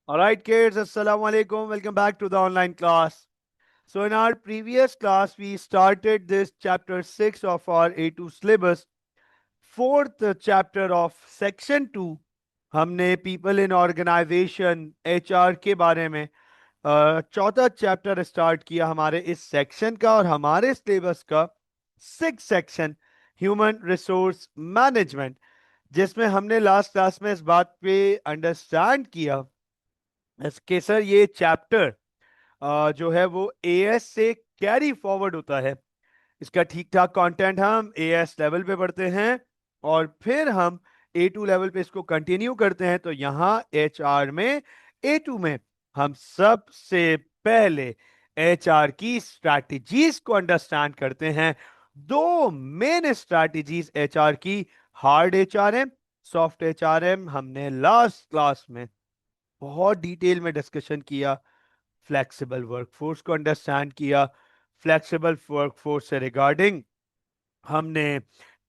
All right, kids, assalamu alaikum. Welcome back to the online class. So, in our previous class, we started this chapter 6 of our A2 syllabus, fourth chapter of section 2. हमने people in organization HR के बारे में चौथा chapter start किया हमारे इस section का और हमारे सिलेबस का six section human resource management, जिसमें हमने लास्ट क्लास में इस बात पे अंडरस्टैंड किया कि सर ये चैप्टर जो है वो एएस से कैरी फॉरवर्ड होता है। इसका ठीक ठाक कंटेंट हम एएस लेवल पे पढ़ते हैं और फिर हम A2 लेवल पे इसको कंटिन्यू करते हैं। तो यहाँ एचआर में A2 में हम सबसे पहले एचआर की स्ट्रैटेजीज को अंडरस्टैंड करते हैं। दो मेन स्ट्रैटेजीज एचआर की, हार्ड एचआरएम, सॉफ्ट एचआरएम, हमने लास्ट क्लास में बहुत डिटेल में डिस्कशन किया। फ्लेक्सिबल वर्कफोर्स को अंडरस्टैंड किया। फ्लेक्सिबल वर्कफोर्स से रिगार्डिंग हमने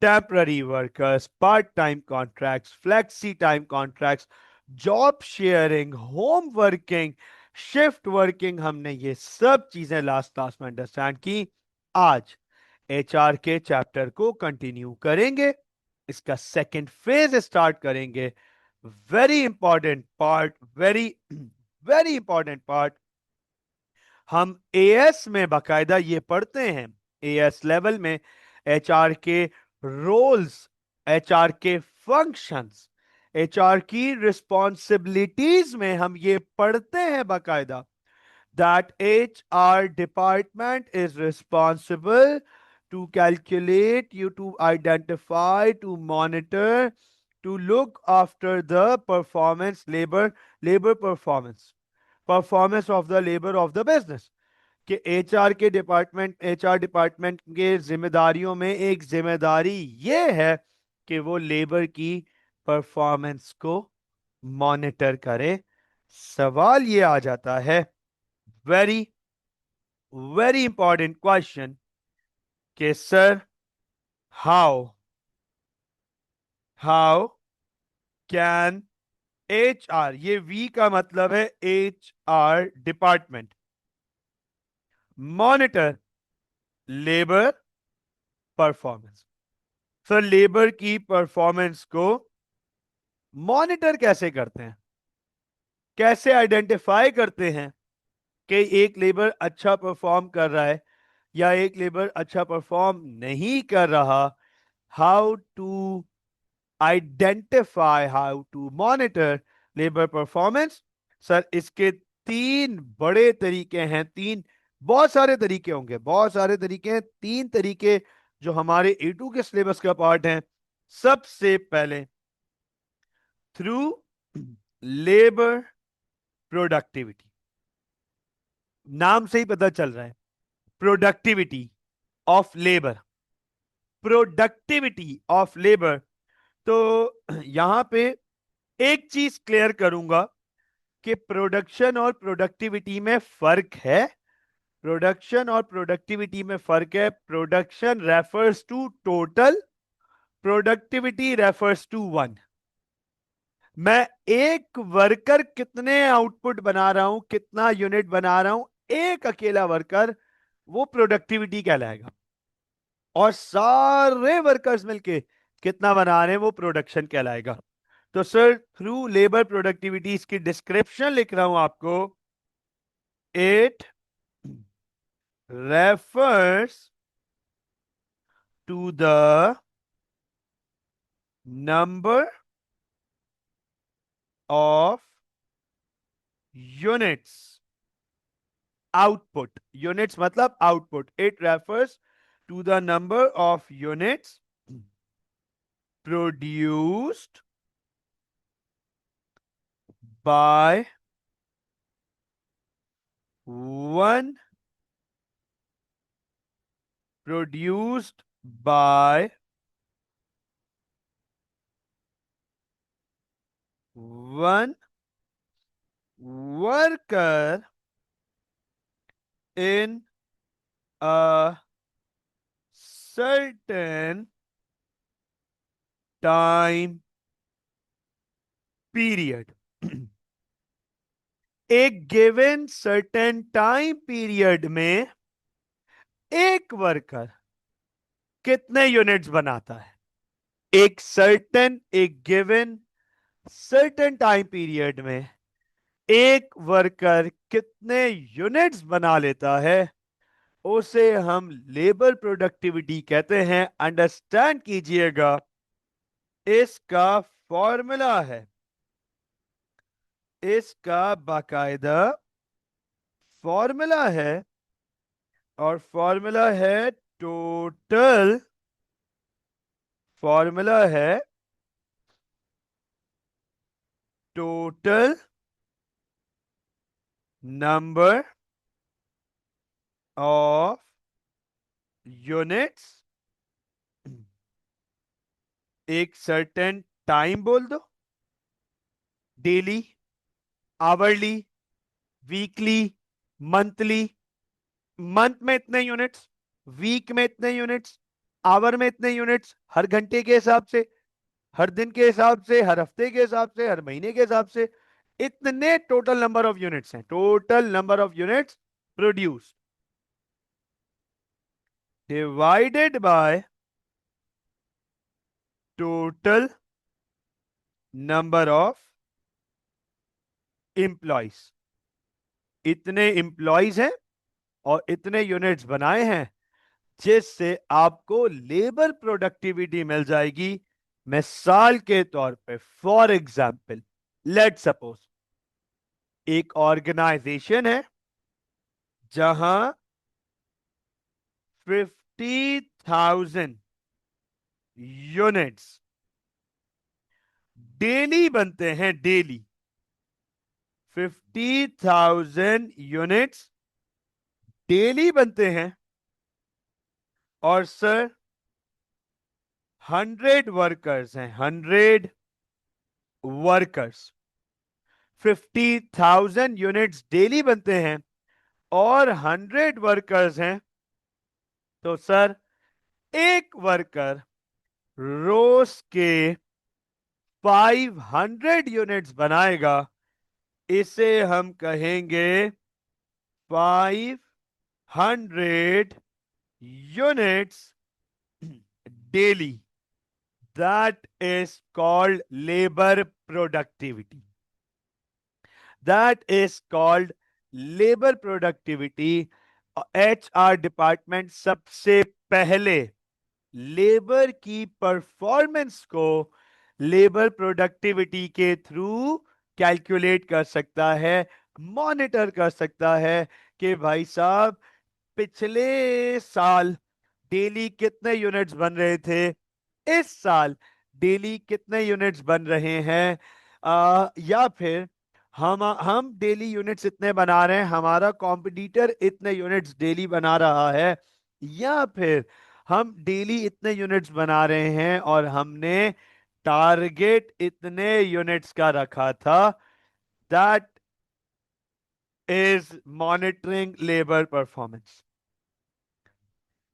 temporary workers, part time contracts, flexi time contracts, job sharing, home working, shift working, हमने ये सब चीजें लास्ट क्लास में अंडरस्टैंड की। आज एचआर के चैप्टर को कंटिन्यू करेंगे, इसका सेकंड फेज स्टार्ट करेंगे। Very important part, very very important part, हम एएस में बाकायदा ये पढ़ते हैं। एएस लेवल में एचआर के रोल्स, एचआर के फंक्शंस, एचआर की रिस्पॉन्सिबिलिटीज में हम ये पढ़ते हैं बाकायदा that HR department is responsible to calculate, you to identify, to monitor, to look after the performance, labor performance of the labor of the business। कि एचआर डिपार्टमेंट के जिम्मेदारियों में एक जिम्मेदारी ये है कि वो लेबर की परफॉर्मेंस को मॉनिटर करे। सवाल ये आ जाता है, वेरी वेरी इंपॉर्टेंट क्वेश्चन, कि sir how how can H R, ये वी का मतलब है H R department, monitor labour performance. Sir labour की परफॉर्मेंस को मॉनिटर कैसे करते हैं, कैसे आइडेंटिफाई करते हैं कि एक लेबर अच्छा परफॉर्म कर रहा है या एक लेबर अच्छा परफॉर्म नहीं कर रहा। How to identify, how to monitor labour performance. Sir इसके तीन बड़े तरीके हैं, तीन, बहुत सारे तरीके होंगे, बहुत सारे तरीके हैं, तीन तरीके जो हमारे A2 के सिलेबस का पार्ट हैं। सबसे पहले थ्रू लेबर प्रोडक्टिविटी, नाम से ही पता चल रहा है, productivity of labour, productivity of labour. तो यहां पे एक चीज क्लियर करूंगा कि प्रोडक्शन और प्रोडक्टिविटी में फर्क है। प्रोडक्शन और प्रोडक्टिविटी में फर्क है। Production refers to total, productivity refers to one. मैं एक वर्कर कितने आउटपुट बना रहा हूं, कितना यूनिट बना रहा हूं, एक अकेला वर्कर, वो प्रोडक्टिविटी कहलाएगा। और सारे वर्कर्स मिलके कितना बना रहे हैं, वो प्रोडक्शन कहलाएगा। तो सर थ्रू लेबर प्रोडक्टिविटी, इसकी डिस्क्रिप्शन लिख रहा हूं आपको। It refers to the number of units, output, units मतलब output, it refers to the number of units produced by one, produced by one worker in a certain time period। एक given certain time period में एक worker कितने units बनाता है? एक given certain time period में एक वर्कर कितने यूनिट्स बना लेता है, उसे हम लेबर प्रोडक्टिविटी कहते हैं। अंडरस्टैंड कीजिएगा, इसका फॉर्मूला है, इसका बाकायदा फॉर्मूला है, और फॉर्मूला है टोटल, फॉर्मूला है टोटल नंबर ऑफ यूनिट्स। एक सर्टेन टाइम बोल दो, daily, hourly, weekly, monthly. Month में इतने यूनिट्स, वीक में इतने यूनिट्स, आवर में इतने यूनिट्स, हर घंटे के हिसाब से, हर दिन के हिसाब से, हर हफ्ते के हिसाब से, हर महीने के हिसाब से। इतने टोटल नंबर ऑफ यूनिट्स हैं, total number of units produce divided by total number of employees. इतने एम्प्लॉइज हैं और इतने यूनिट्स बनाए हैं, जिससे आपको लेबर प्रोडक्टिविटी मिल जाएगी। मिसाल के तौर पे, फॉर एग्जाम्पल, लेट सपोज एक ऑर्गेनाइजेशन है जहां 50,000 यूनिट्स डेली बनते हैं, डेली 50,000 यूनिट्स डेली बनते हैं, और सर 100 वर्कर्स हैं, 100 वर्कर्स। 50,000 यूनिट्स डेली बनते हैं और 100 वर्कर्स हैं, तो सर एक वर्कर रोज के 500 यूनिट्स बनाएगा। इसे हम कहेंगे 500 units daily. That is called labour productivity, that is called labour productivity. HR department सबसे पहले लेबर की परफॉर्मेंस को लेबर प्रोडक्टिविटी के थ्रू कैलकुलेट कर सकता है, मॉनिटर कर सकता है कि भाई साहब पिछले साल डेली कितने यूनिट्स बन रहे थे, इस साल डेली कितने यूनिट्स बन रहे हैं। या फिर हम डेली यूनिट्स इतने बना रहे हैं, हमारा कॉम्पिटिटर इतने यूनिट्स डेली बना रहा है, या फिर हम डेली इतने यूनिट्स बना रहे हैं और हमने टारगेट इतने यूनिट्स का रखा था। That is monitoring labour performance.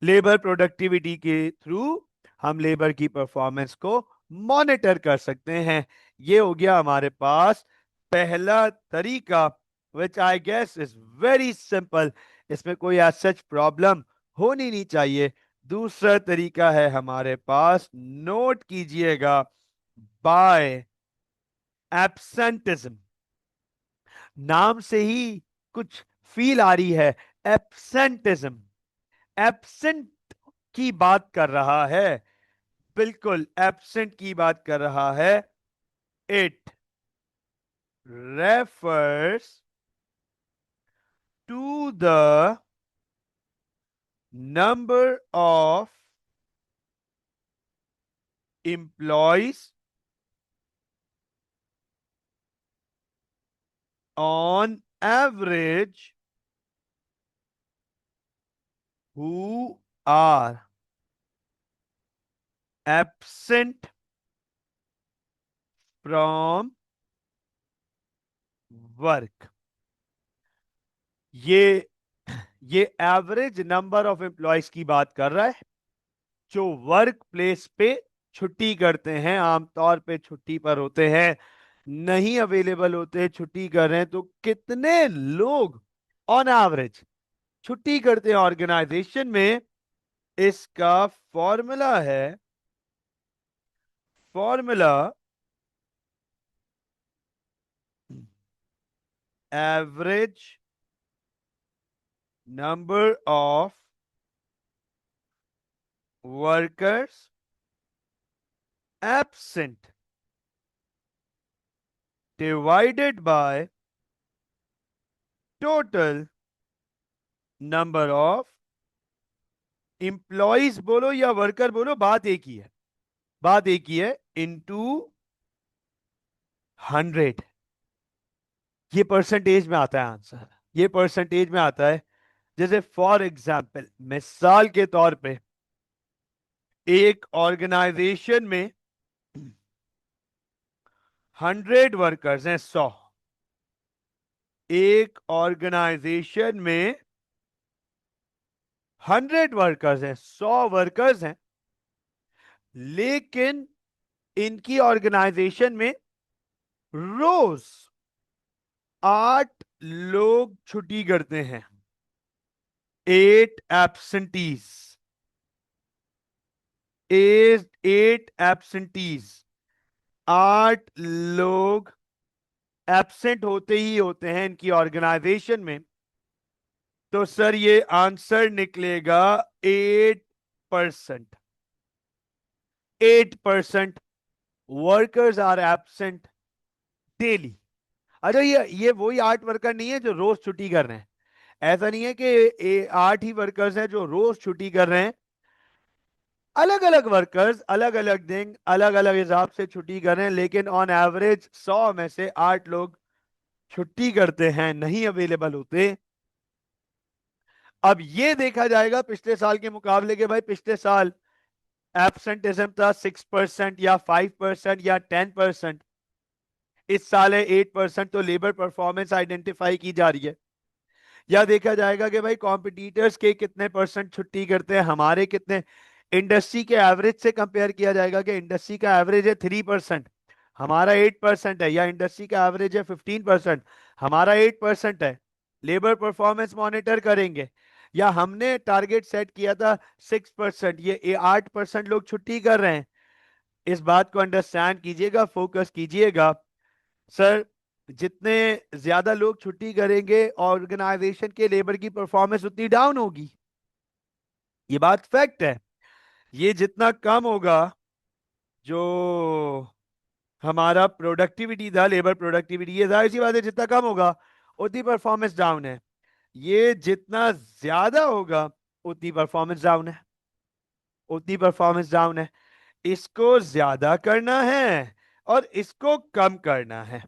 Labour productivity के थ्रू हम लेबर की परफॉर्मेंस को मॉनिटर कर सकते हैं। ये हो गया हमारे पास पहला तरीका, which I guess is very simple. इसमें कोई आज सच प्रॉब्लम होनी नहीं चाहिए। दूसरा तरीका है हमारे पास, नोट कीजिएगा, बाय एब्सेंटिज्म। नाम से ही कुछ फील आ रही है, एब्सेंटिज्म। एब्सेंट की बात कर रहा है, बिल्कुल एब्सेंट की बात कर रहा है। It refers to the number of employees on average who are absent from work। ये ये एवरेज नंबर ऑफ एम्प्लॉयज की बात कर रहा है जो वर्क प्लेस पे छुट्टी करते हैं, आमतौर पे छुट्टी पर होते हैं। नहीं अवेलेबल होते, छुट्टी कर रहे हैं, तो कितने लोग ऑन एवरेज छुट्टी करते हैं ऑर्गेनाइजेशन में। इसका फॉर्मूला है, formula average number of workers absent divided by total number of employees बोलो या वर्कर बोलो, बात एक ही है, बात एक ही है, इनटू 100। ये परसेंटेज में आता है आंसर, ये परसेंटेज में आता है। जैसे फॉर एग्जाम्पल, मिसाल के तौर पे, एक ऑर्गेनाइजेशन में 100 वर्कर्स हैं, 100। एक ऑर्गेनाइजेशन में 100 वर्कर्स हैं, 100 वर्कर्स हैं, लेकिन इनकी ऑर्गेनाइजेशन में रोज 8 लोग छुट्टी करते हैं, 8 एब्सेंटीज, 8 एब्सेंटीज, 8 लोग एब्सेंट होते ही होते हैं इनकी ऑर्गेनाइजेशन में। तो सर ये आंसर निकलेगा 8%। 8% वर्कर्स आर एब्सेंट डेली। अच्छा, ये वही 8 वर्कर नहीं है जो रोज छुट्टी कर रहे हैं। ऐसा नहीं है कि 8 ही वर्कर्स हैं जो रोज छुट्टी कर रहे हैं। अलग अलग वर्कर्स अलग अलग दिन अलग अलग हिसाब से छुट्टी कर रहे हैं, लेकिन ऑन एवरेज 100 में से 8 लोग छुट्टी करते हैं, नहीं अवेलेबल होते। अब ये देखा जाएगा पिछले साल के मुकाबले के, भाई पिछले साल एब्सेंटिज्म था 6% या 5% या 10%। इस साल है 8%, तो लेबर परफॉर्मेंस आइडेंटिफाई की जा रही है। या देखा जाएगा कि भाई कॉम्पिटिटर्स के कितने परसेंट छुट्टी करते हैं, हमारे कितने। इंडस्ट्री के एवरेज से कंपेयर किया जाएगा कि इंडस्ट्री का एवरेज है 3%, हमारा 8% है, या इंडस्ट्री का एवरेज है 15%, हमारा 8% है। लेबर परफॉर्मेंस मॉनिटर करेंगे, या हमने टारगेट सेट किया था 6%, ये 8% लोग छुट्टी कर रहे हैं। इस बात को अंडरस्टैंड कीजिएगा, फोकस कीजिएगा। सर जितने ज्यादा लोग छुट्टी करेंगे ऑर्गेनाइजेशन के लेबर की परफॉर्मेंस उतनी डाउन होगी, ये बात फैक्ट है। ये जितना कम होगा, जो हमारा प्रोडक्टिविटी था, लेबर प्रोडक्टिविटी, ये जाहिर सी बात है जितना कम होगा उतनी परफॉर्मेंस डाउन है। ये जितना ज्यादा होगा उतनी परफॉर्मेंस डाउन है, उतनी परफॉर्मेंस डाउन है। इसको ज्यादा करना है और इसको कम करना है,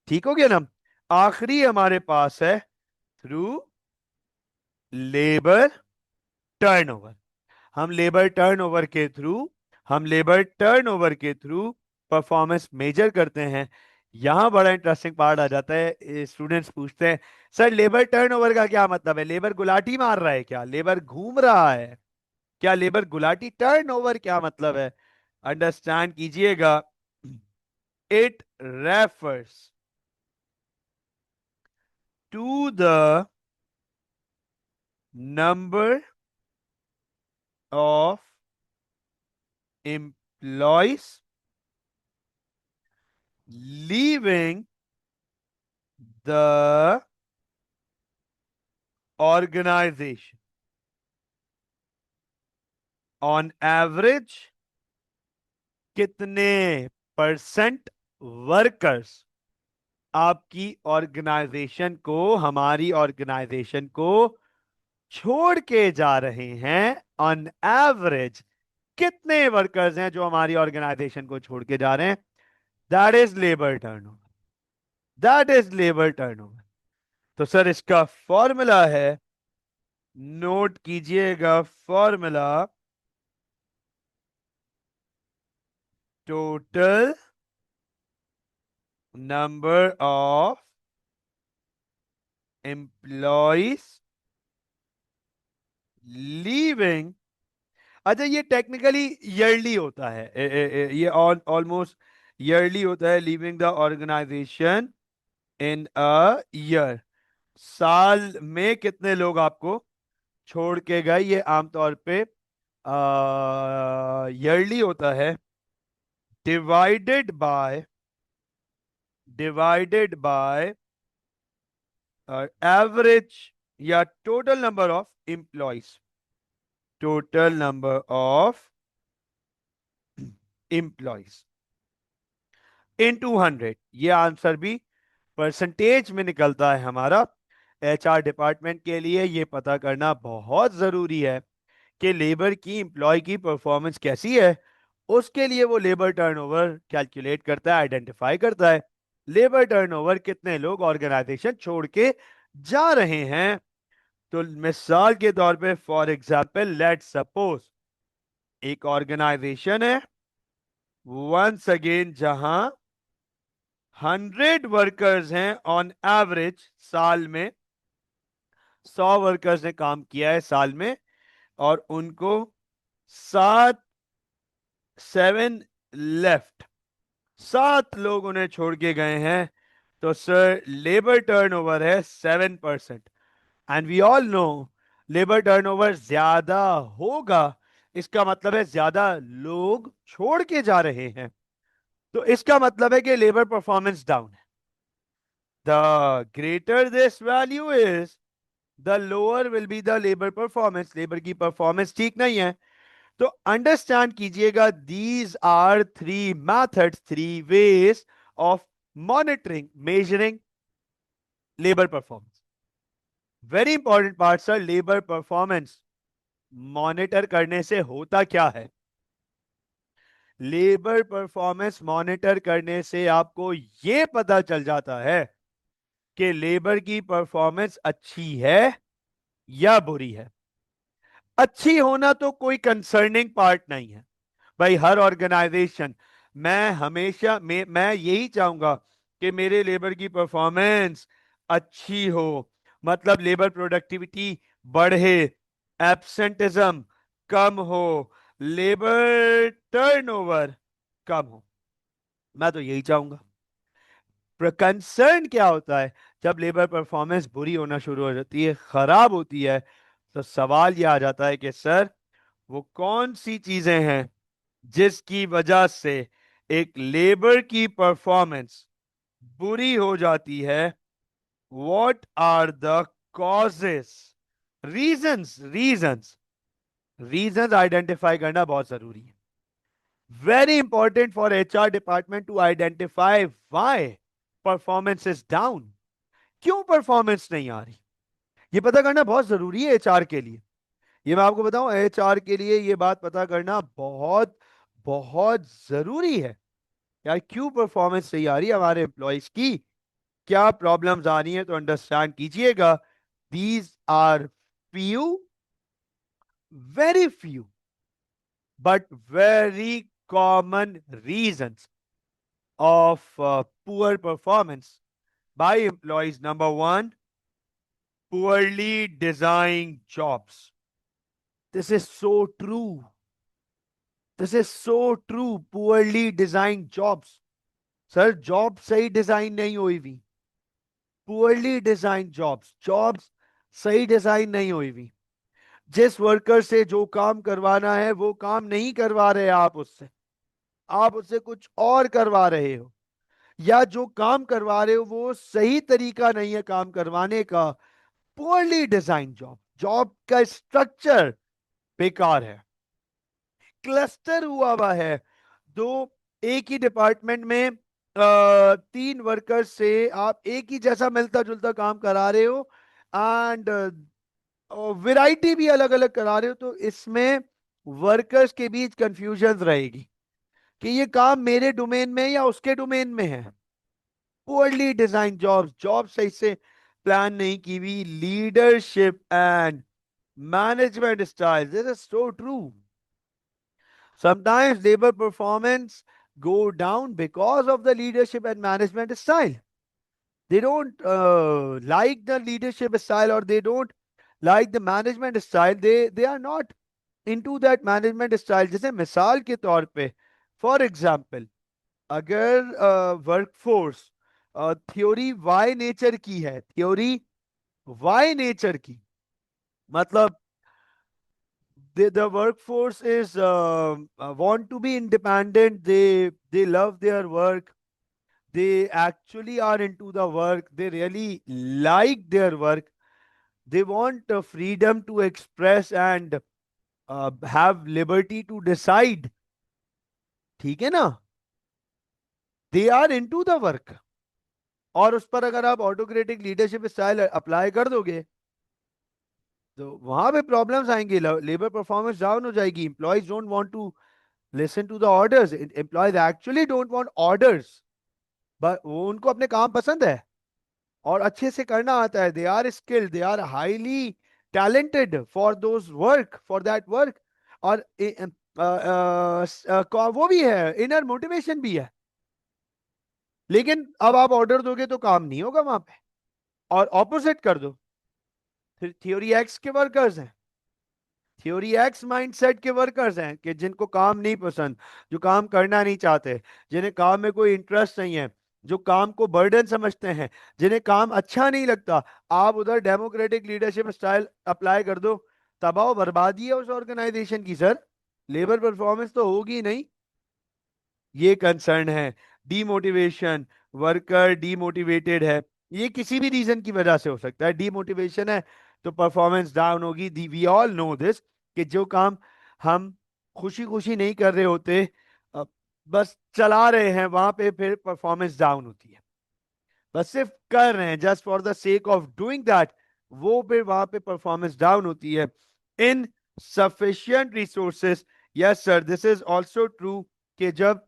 ठीक हो गया ना। आखिरी हमारे पास है थ्रू लेबर टर्नओवर। हम लेबर टर्नओवर के थ्रू हम लेबर टर्नओवर के थ्रू परफॉर्मेंस मेजर करते हैं। यहां बड़ा इंटरेस्टिंग पार्ट आ जाता है, स्टूडेंट्स पूछते हैं सर लेबर टर्नओवर का क्या मतलब है, लेबर गुलाटी मार रहा है क्या, लेबर घूम रहा है क्या, लेबर गुलाटी, टर्नओवर क्या मतलब है। अंडरस्टैंड कीजिएगा, it refers to the number of employees leaving the organization on average। कितने परसेंट वर्कर्स आपकी ऑर्गेनाइजेशन को, हमारी ऑर्गेनाइजेशन को छोड़ के जा रहे हैं ऑन एवरेज। कितने वर्कर्स हैं जो हमारी ऑर्गेनाइजेशन को छोड़ के जा रहे हैं, that is labour turnover, that is labour turnover. तो सर इसका फॉर्मूला है, नोट कीजिएगा formula, total number of employees leaving. अच्छा, ये टेक्निकली ईयरली होता है, ये ऑलमोस्ट ईयरली होता है leaving the organization in a year. साल में कितने लोग आपको छोड़ के गए, ये आमतौर पे ईयरली होता है। डिवाइडेड बाय एवरेज या total number of employees, total number of employees इन 200। ये आंसर भी परसेंटेज में निकलता है हमारा। एचआर डिपार्टमेंट के लिए ये पता करना बहुत जरूरी है कि लेबर की एम्प्लॉय की परफॉर्मेंस कैसी है। उसके लिए वो लेबर टर्नओवर कैलकुलेट करता है, आइडेंटिफाई करता है लेबर टर्नओवर कितने लोग ऑर्गेनाइजेशन छोड़ के जा रहे हैं। तो मिसाल के तौर पे फॉर एग्जांपल लेट सपोज एक ऑर्गेनाइजेशन है वंस अगेन जहां 100 वर्कर्स हैं ऑन एवरेज, साल में 100 वर्कर्स ने काम किया है साल में, और उनको 7 लेफ्ट, 7 लोग उन्हें छोड़ के गए हैं। तो सर लेबर टर्नओवर है 7%। And we all know labour turnover ज्यादा होगा, इसका मतलब है ज्यादा लोग छोड़ के जा रहे हैं, तो इसका मतलब है कि लेबर परफॉर्मेंस डाउन है। The greater this value is the lower will be the labour performance, labour की परफॉर्मेंस ठीक नहीं है। तो अंडरस्टैंड कीजिएगा these are three methods, three ways of monitoring measuring labour performance. Very important part sir, labour performance monitor करने से होता क्या है? लेबर परफॉर्मेंस मॉनिटर करने से आपको यह पता चल जाता है कि लेबर की परफॉर्मेंस अच्छी है या बुरी है। अच्छी होना तो कोई कंसर्निंग पार्ट नहीं है भाई, हर ऑर्गेनाइजेशन, मैं हमेशा मैं यही चाहूंगा कि मेरे लेबर की परफॉर्मेंस अच्छी हो, मतलब लेबर प्रोडक्टिविटी बढ़े, एब्सेंटिज्म कम हो, लेबर टर्नओवर कम हो, मैं तो यही चाहूंगा। कंसर्न क्या होता है जब लेबर परफॉर्मेंस बुरी होना शुरू हो जाती है, खराब होती है, तो सवाल यह आ जाता है कि सर वो कौन सी चीजें हैं जिसकी वजह से एक लेबर की परफॉर्मेंस बुरी हो जाती है। What are the causes, reasons reasons identify करना बहुत जरूरी है। Very important for HR department to identify why performance is down, क्यों परफॉर्मेंस नहीं आ रही, ये पता करना बहुत जरूरी है एचआर के लिए। ये मैं आपको बताऊं, एचआर के लिए ये बात पता करना बहुत बहुत जरूरी है यार, क्यों परफॉर्मेंस सही आ रही है हमारे एम्प्लॉयज की, क्या प्रॉब्लम्स आ रही हैं। तो अंडरस्टैंड कीजिएगा these are few, very few but very common reasons of poor performance by employees. Number one, poorly designed jobs. This is so true. This is so true. Poorly designed jobs. Sir job सही design नहीं हुई हुई, poorly design jobs, jobs सही design नहीं हुई हुई। जिस worker से जो काम करवाना है वो काम नहीं करवा रहे आप उससे कुछ और करवा रहे हो, या जो काम करवा रहे हो वो सही तरीका नहीं है काम करवाने का। पुअरली डिजाइन जॉब, जॉब का स्ट्रक्चर बेकार है, क्लस्टर हुआ हुआ है। दो एक ही डिपार्टमेंट में 3 वर्कर से आप एक ही जैसा मिलता जुलता काम करा रहे हो, एंड वैरायटी भी अलग अलग करा रहे हो, तो इसमें वर्कर्स के बीच कंफ्यूजन रहेगी कि ये काम मेरे डोमेन में या उसके डोमेन में है। पुअरली डिजाइन जॉब्स, जॉब सही से प्लान नहीं की हुई, leadership and management style, this is so true. Sometimes labor performance go down because of the leadership and management style. They don't like the leadership style, or they don't like the management style. They are not into that management style. जैसे मिसाल के तौर पे, for example, अगर workforce theory Y nature की है, theory Y nature की, मतलब the workforce is want to be independent, they love their work, they actually are into the work, they really like their work, they want freedom to express and have liberty to decide, ठीक है ना, they are into the work. और उस पर अगर आप autocratic leadership style apply कर दोगे तो वहां पे प्रॉब्लम्स आएंगे, लेबर परफॉर्मेंस डाउन हो जाएगी, employees don't want to listen to the orders, employees actually don't want orders, but वो उनको अपने काम पसंद है और अच्छे से करना आता है, they are skilled, they are highly talented for those work, for that work, और वो भी है, इनर मोटिवेशन भी है। लेकिन अब आप ऑर्डर दोगे तो काम नहीं होगा वहां पे, और ऑपोजिट कर दो, फिर थ्योरी एक्स के वर्कर्स हैं, थ्योरी एक्स माइंडसेट के वर्कर्स हैं कि जिनको काम नहीं पसंद, जो काम करना नहीं चाहते, जिन्हें काम में कोई इंटरेस्ट नहीं है, जो काम को बर्डन समझते हैं, जिन्हें काम अच्छा नहीं लगता, आप उधर डेमोक्रेटिक लीडरशिप स्टाइल अप्लाई कर दो, तबाह बर्बादी है उस ऑर्गेनाइजेशन की सर, लेबर परफॉर्मेंस तो होगी नहीं। ये कंसर्न है, डीमोटिवेशन, वर्कर डीमोटिवेटेड है, ये किसी भी रीजन की वजह से हो सकता है, डीमोटिवेशन है तो परफॉर्मेंस डाउन होगी, दी वी ऑल नो दिस, कि जो काम हम खुशी खुशी नहीं कर रहे होते, अ, बस चला रहे हैं, वहां पे फिर परफॉर्मेंस डाउन होती है, बस सिर्फ कर रहे हैं just for the sake of doing that, वो फिर वहां पे परफॉर्मेंस डाउन होती है। In sufficient resources, yes sir, this is also true, कि जब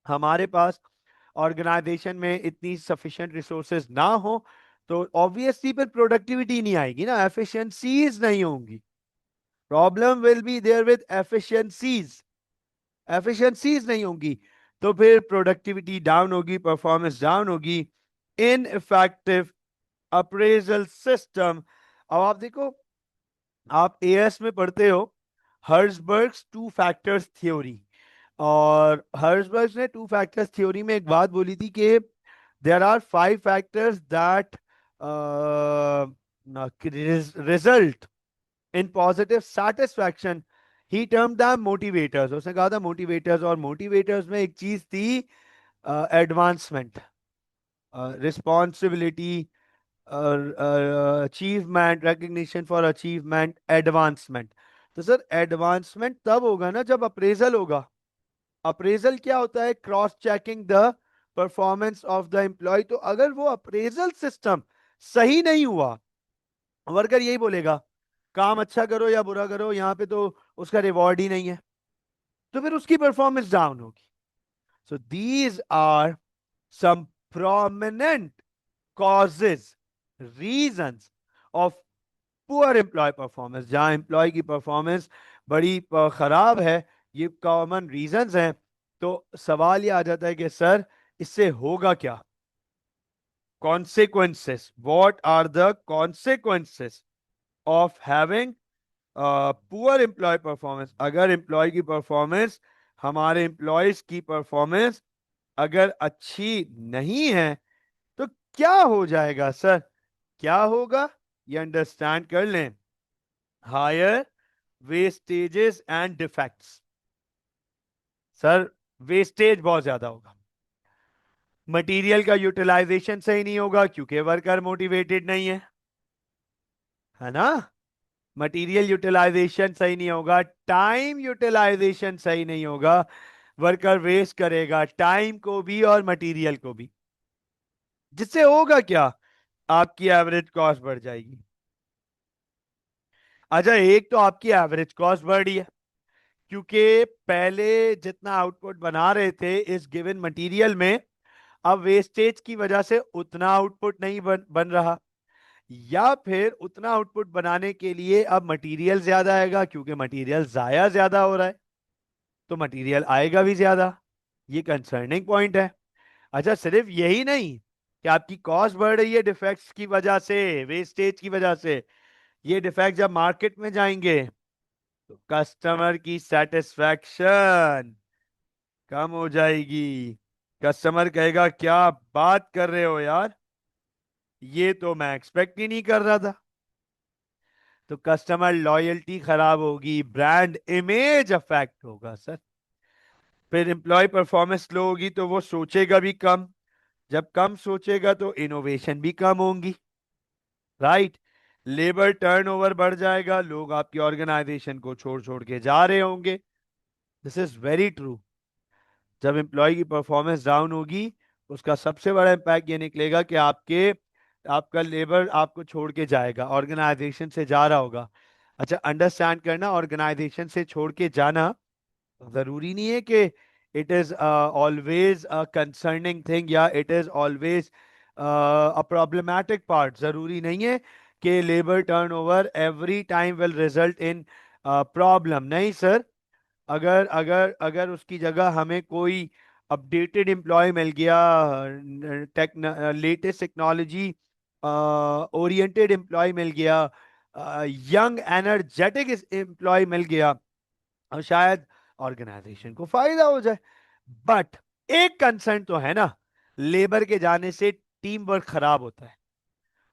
हमारे पास ऑर्गेनाइजेशन में इतनी सफिशिएंट रिसोर्सेज ना हो तो ऑब्वियसली फिर प्रोडक्टिविटी नहीं आएगी ना, एफिशिएंसीज नहीं होंगी, problem will be there with efficiencies, efficiencies नहीं होंगी तो फिर प्रोडक्टिविटी डाउन होगी, परफॉर्मेंस डाउन होगी। इन इफेक्टिव अप्रेजल सिस्टम, अब आप देखो, आप एएस में पढ़ते हो हर्जबर्ग्स टू फैक्टर्स थ्योरी, और हर्जबर्ग ने टू फैक्टर्स थ्योरी में एक बात बोली थी कि there are five factors that result in positive satisfaction, he term them motivators, उसने कहा था मोटिवेटर्स, और मोटिवेटर्स में एक चीज थी advancement, responsibility, achievement, recognition for achievement, advancement. तो सर एडवांसमेंट तब होगा ना जब अप्रेजल होगा, अप्रेजल क्या होता है, cross checking the performance of the employee, तो अगर वो अप्रेजल सिस्टम सही नहीं हुआ, वर्कर यही बोलेगा काम अच्छा करो या बुरा करो, यहाँ पे तो उसका रिवॉर्ड ही नहीं है, तो फिर उसकी परफॉर्मेंस डाउन होगी। So these are some prominent causes, reasons of poor employee performance, जहां एम्प्लॉय की परफॉर्मेंस बड़ी खराब है, ये कॉमन रीजंस हैं। तो सवाल ये आ जाता है कि सर इससे होगा क्या, consequences, what are the consequences of having poor employee performance, अगर एम्प्लॉय की परफॉर्मेंस, हमारे एम्प्लॉयज की परफॉर्मेंस अगर अच्छी नहीं है तो क्या हो जाएगा सर, क्या होगा, ये अंडरस्टैंड कर लें, higher wastages and defects, sir wastage बहुत ज्यादा होगा, मटेरियल का यूटिलाइजेशन सही नहीं होगा क्योंकि वर्कर मोटिवेटेड नहीं है ना, मटेरियल यूटिलाइजेशन सही नहीं होगा, टाइम यूटिलाइजेशन सही नहीं होगा, वर्कर वेस्ट करेगा टाइम को भी और मटेरियल को भी, जिससे होगा क्या, आपकी एवरेज कॉस्ट बढ़ जाएगी। अच्छा, एक तो आपकी एवरेज कॉस्ट बढ़ रही है क्योंकि पहले जितना आउटपुट बना रहे थे इस गिवन मटेरियल में, अब वेस्टेज की वजह से उतना आउटपुट नहीं बन रहा, या फिर उतना आउटपुट बनाने के लिए अब मटेरियल ज्यादा आएगा क्योंकि मटेरियल जाया ज्यादा हो रहा है, तो मटेरियल आएगा भी ज्यादा, ये कंसर्निंग पॉइंट है। अच्छा, सिर्फ यही नहीं कि आपकी कॉस्ट बढ़ रही है डिफेक्ट्स की वजह से, वेस्टेज की वजह से, ये डिफेक्ट जब मार्केट में जाएंगे तो कस्टमर की सेटिस्फैक्शन कम हो जाएगी, कस्टमर कहेगा क्या बात कर रहे हो यार, ये तो मैं एक्सपेक्ट ही नहीं कर रहा था। तो कस्टमर लॉयल्टी खराब होगी, ब्रांड इमेज अफेक्ट होगा सर। फिर एम्प्लॉय परफॉर्मेंस लो होगी तो वो सोचेगा भी कम, जब कम सोचेगा तो इनोवेशन भी कम होंगी, राइट। लेबर टर्नओवर बढ़ जाएगा, लोग आपकी ऑर्गेनाइजेशन को छोड़ छोड़ के जा रहे होंगे। This is very true. जब एम्प्लॉय की परफॉर्मेंस डाउन होगी, उसका सबसे बड़ा इम्पैक्ट ये निकलेगा कि आपका लेबर आपको छोड़ के जाएगा, ऑर्गेनाइजेशन से जा रहा होगा। अच्छा, अंडरस्टैंड करना, ऑर्गेनाइजेशन से छोड़ के जाना जरूरी नहीं है कि it is always a concerning thing या it is always a problematic part. जरूरी नहीं है कि labour turnover every time will result in problem, नहीं सर। अगर अगर अगर उसकी जगह हमें कोई अपडेटेड एम्प्लॉय मिल गया, tech latest technology oriented employ मिल गया, यंग एनर्जेटिक एम्प्लॉय मिल गया, और शायद ऑर्गेनाइजेशन को फायदा हो जाए। बट एक कंसर्न तो है ना, लेबर के जाने से टीम वर्क खराब होता है,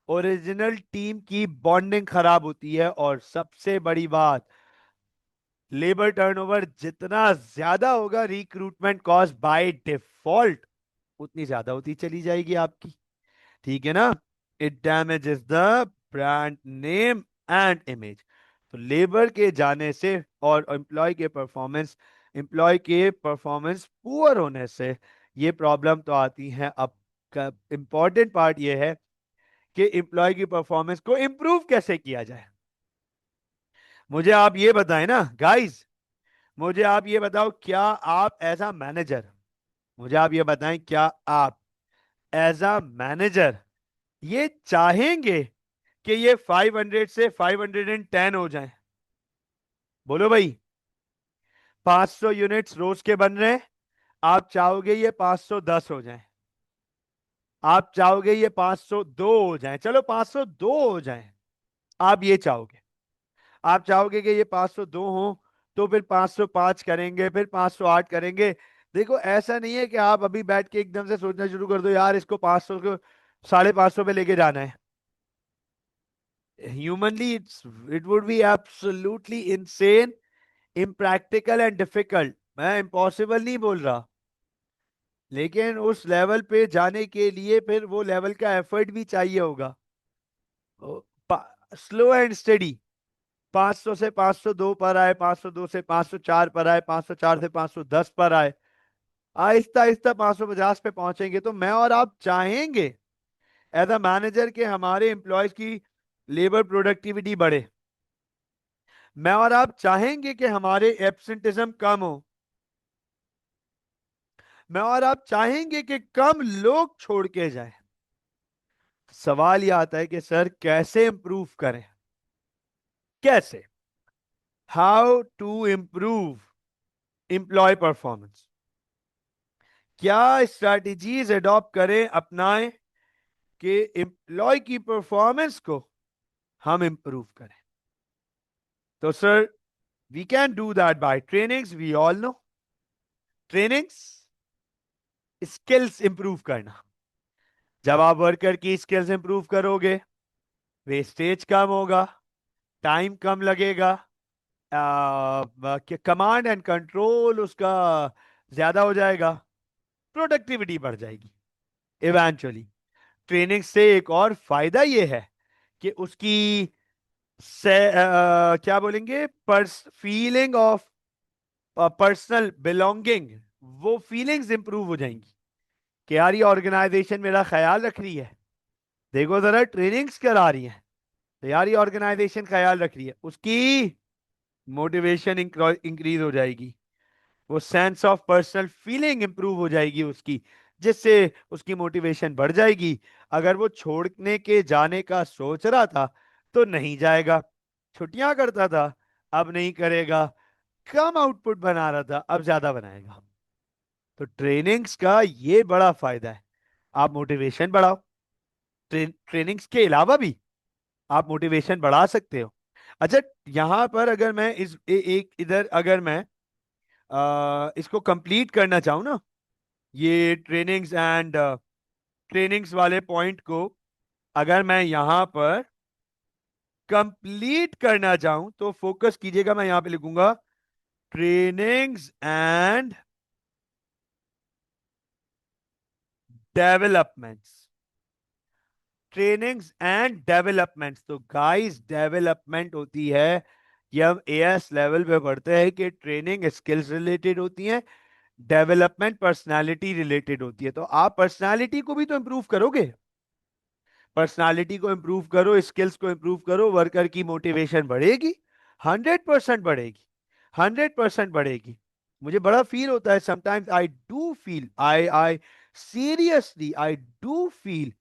ओरिजिनल टीम की बॉन्डिंग खराब होती है, और सबसे बड़ी बात, लेबर टर्नओवर जितना ज्यादा होगा, रिक्रूटमेंट कॉस्ट बाय डिफॉल्ट उतनी ज्यादा होती चली जाएगी आपकी। ठीक है ना। It damages the brand name and image. तो लेबर के जाने से और एम्प्लॉय के परफॉर्मेंस पुअर होने से ये प्रॉब्लम तो आती है। अब इंपॉर्टेंट पार्ट ये है कि एम्प्लॉय की परफॉर्मेंस को इंप्रूव कैसे किया जाए। मुझे आप ये बताएं ना गाइस, मुझे आप ये बताओ, क्या आप एज अ मैनेजर, मुझे आप ये बताएं, क्या आप एज अ मैनेजर ये चाहेंगे कि ये 500 से 510 हो जाए? बोलो भाई। 500 यूनिट्स रोज के बन रहे हैं, आप चाहोगे ये 510 हो जाए? आप चाहोगे ये 502 हो जाए? चलो 502 हो जाए, आप ये चाहोगे? आप चाहोगे कि ये 502 हो, तो फिर 505 करेंगे, फिर 508 करेंगे। देखो, ऐसा नहीं है कि आप अभी बैठ के एकदम से सोचना शुरू कर दो यार इसको 500 को 550 पे लेके जाना है। Humanly it would be absolutely insane, impractical and difficult. मैं इम्पॉसिबल नहीं बोल रहा, लेकिन उस लेवल पे जाने के लिए फिर वो लेवल का एफर्ट भी चाहिए होगा। स्लो एंड स्टेडी, 500 से 502 पर आए, 502 से 504 पर आए, 504 से 510 पर आए, आहिस्ता आहिस्ता 550 पे पहुंचेंगे। तो मैं और आप चाहेंगे एज अ मैनेजर के हमारे एम्प्लॉयज की लेबर प्रोडक्टिविटी बढ़े। मैं और आप चाहेंगे कि हमारे एब्सेंटिज्म कम हो। मैं और आप चाहेंगे कि कम लोग छोड़ के जाए। सवाल यह आता है कि सर कैसे इंप्रूव करें, कैसे, how to improve employee performance? क्या स्ट्रैटेजीज एडॉप्ट करें, अपनाएं कि एम्प्लॉय की परफॉर्मेंस को हम इंप्रूव करें? तो sir, we can do that by trainings. We all know trainings, skills improve करना। जब आप वर्कर की स्किल्स इंप्रूव करोगे, वेस्टेज कम होगा, टाइम कम लगेगा, कमांड एंड कंट्रोल उसका ज्यादा हो जाएगा, प्रोडक्टिविटी बढ़ जाएगी इवेंचुअली। ट्रेनिंग से एक और फायदा यह है कि उसकी क्या बोलेंगे, फीलिंग ऑफ पर्सनल बिलोंगिंग, वो फीलिंग्स इंप्रूव हो जाएंगी कि यार ये ऑर्गेनाइजेशन मेरा ख्याल रख रही है। देखो जरा, ट्रेनिंग्स करा रही है तो यार ये ऑर्गेनाइजेशन ख्याल रख रही है, उसकी मोटिवेशन इंक्रीज हो जाएगी, वो sense of personal feeling improve हो जाएगी उसकी, जिससे उसकी मोटिवेशन बढ़ जाएगी। अगर वो छोड़ने के जाने का सोच रहा था तो नहीं जाएगा, छुट्टियां करता था अब नहीं करेगा, कम आउटपुट बना रहा था अब ज्यादा बनाएगा। तो ट्रेनिंग्स का ये बड़ा फायदा है, आप मोटिवेशन बढ़ाओ। ट्रेनिंग्स के अलावा भी आप मोटिवेशन बढ़ा सकते हो। अच्छा, यहां पर अगर मैं एक इधर अगर मैं इसको कंप्लीट करना चाहूं ना, ये ट्रेनिंग्स वाले पॉइंट को अगर मैं यहां पर कंप्लीट करना चाहूं तो फोकस कीजिएगा, मैं यहां पे लिखूंगा trainings and developments. Trainings and developments, तो गाइस डेवलपमेंट होती है, ये हम एएस लेवल पे पढ़ते हैं कि ट्रेनिंग स्किल्स रिलेटेड होती है, डेवलपमेंट पर्सनालिटी रिलेटेड होती है। तो आप पर्सनालिटी को भी तो इंप्रूव करोगे, पर्सनालिटी को इंप्रूव करो, स्किल्स को इंप्रूव करो, वर्कर की मोटिवेशन बढ़ेगी, 100% बढ़ेगी, 100% बढ़ेगी। मुझे बड़ा फील होता है sometimes, I do feel, I seriously I do feel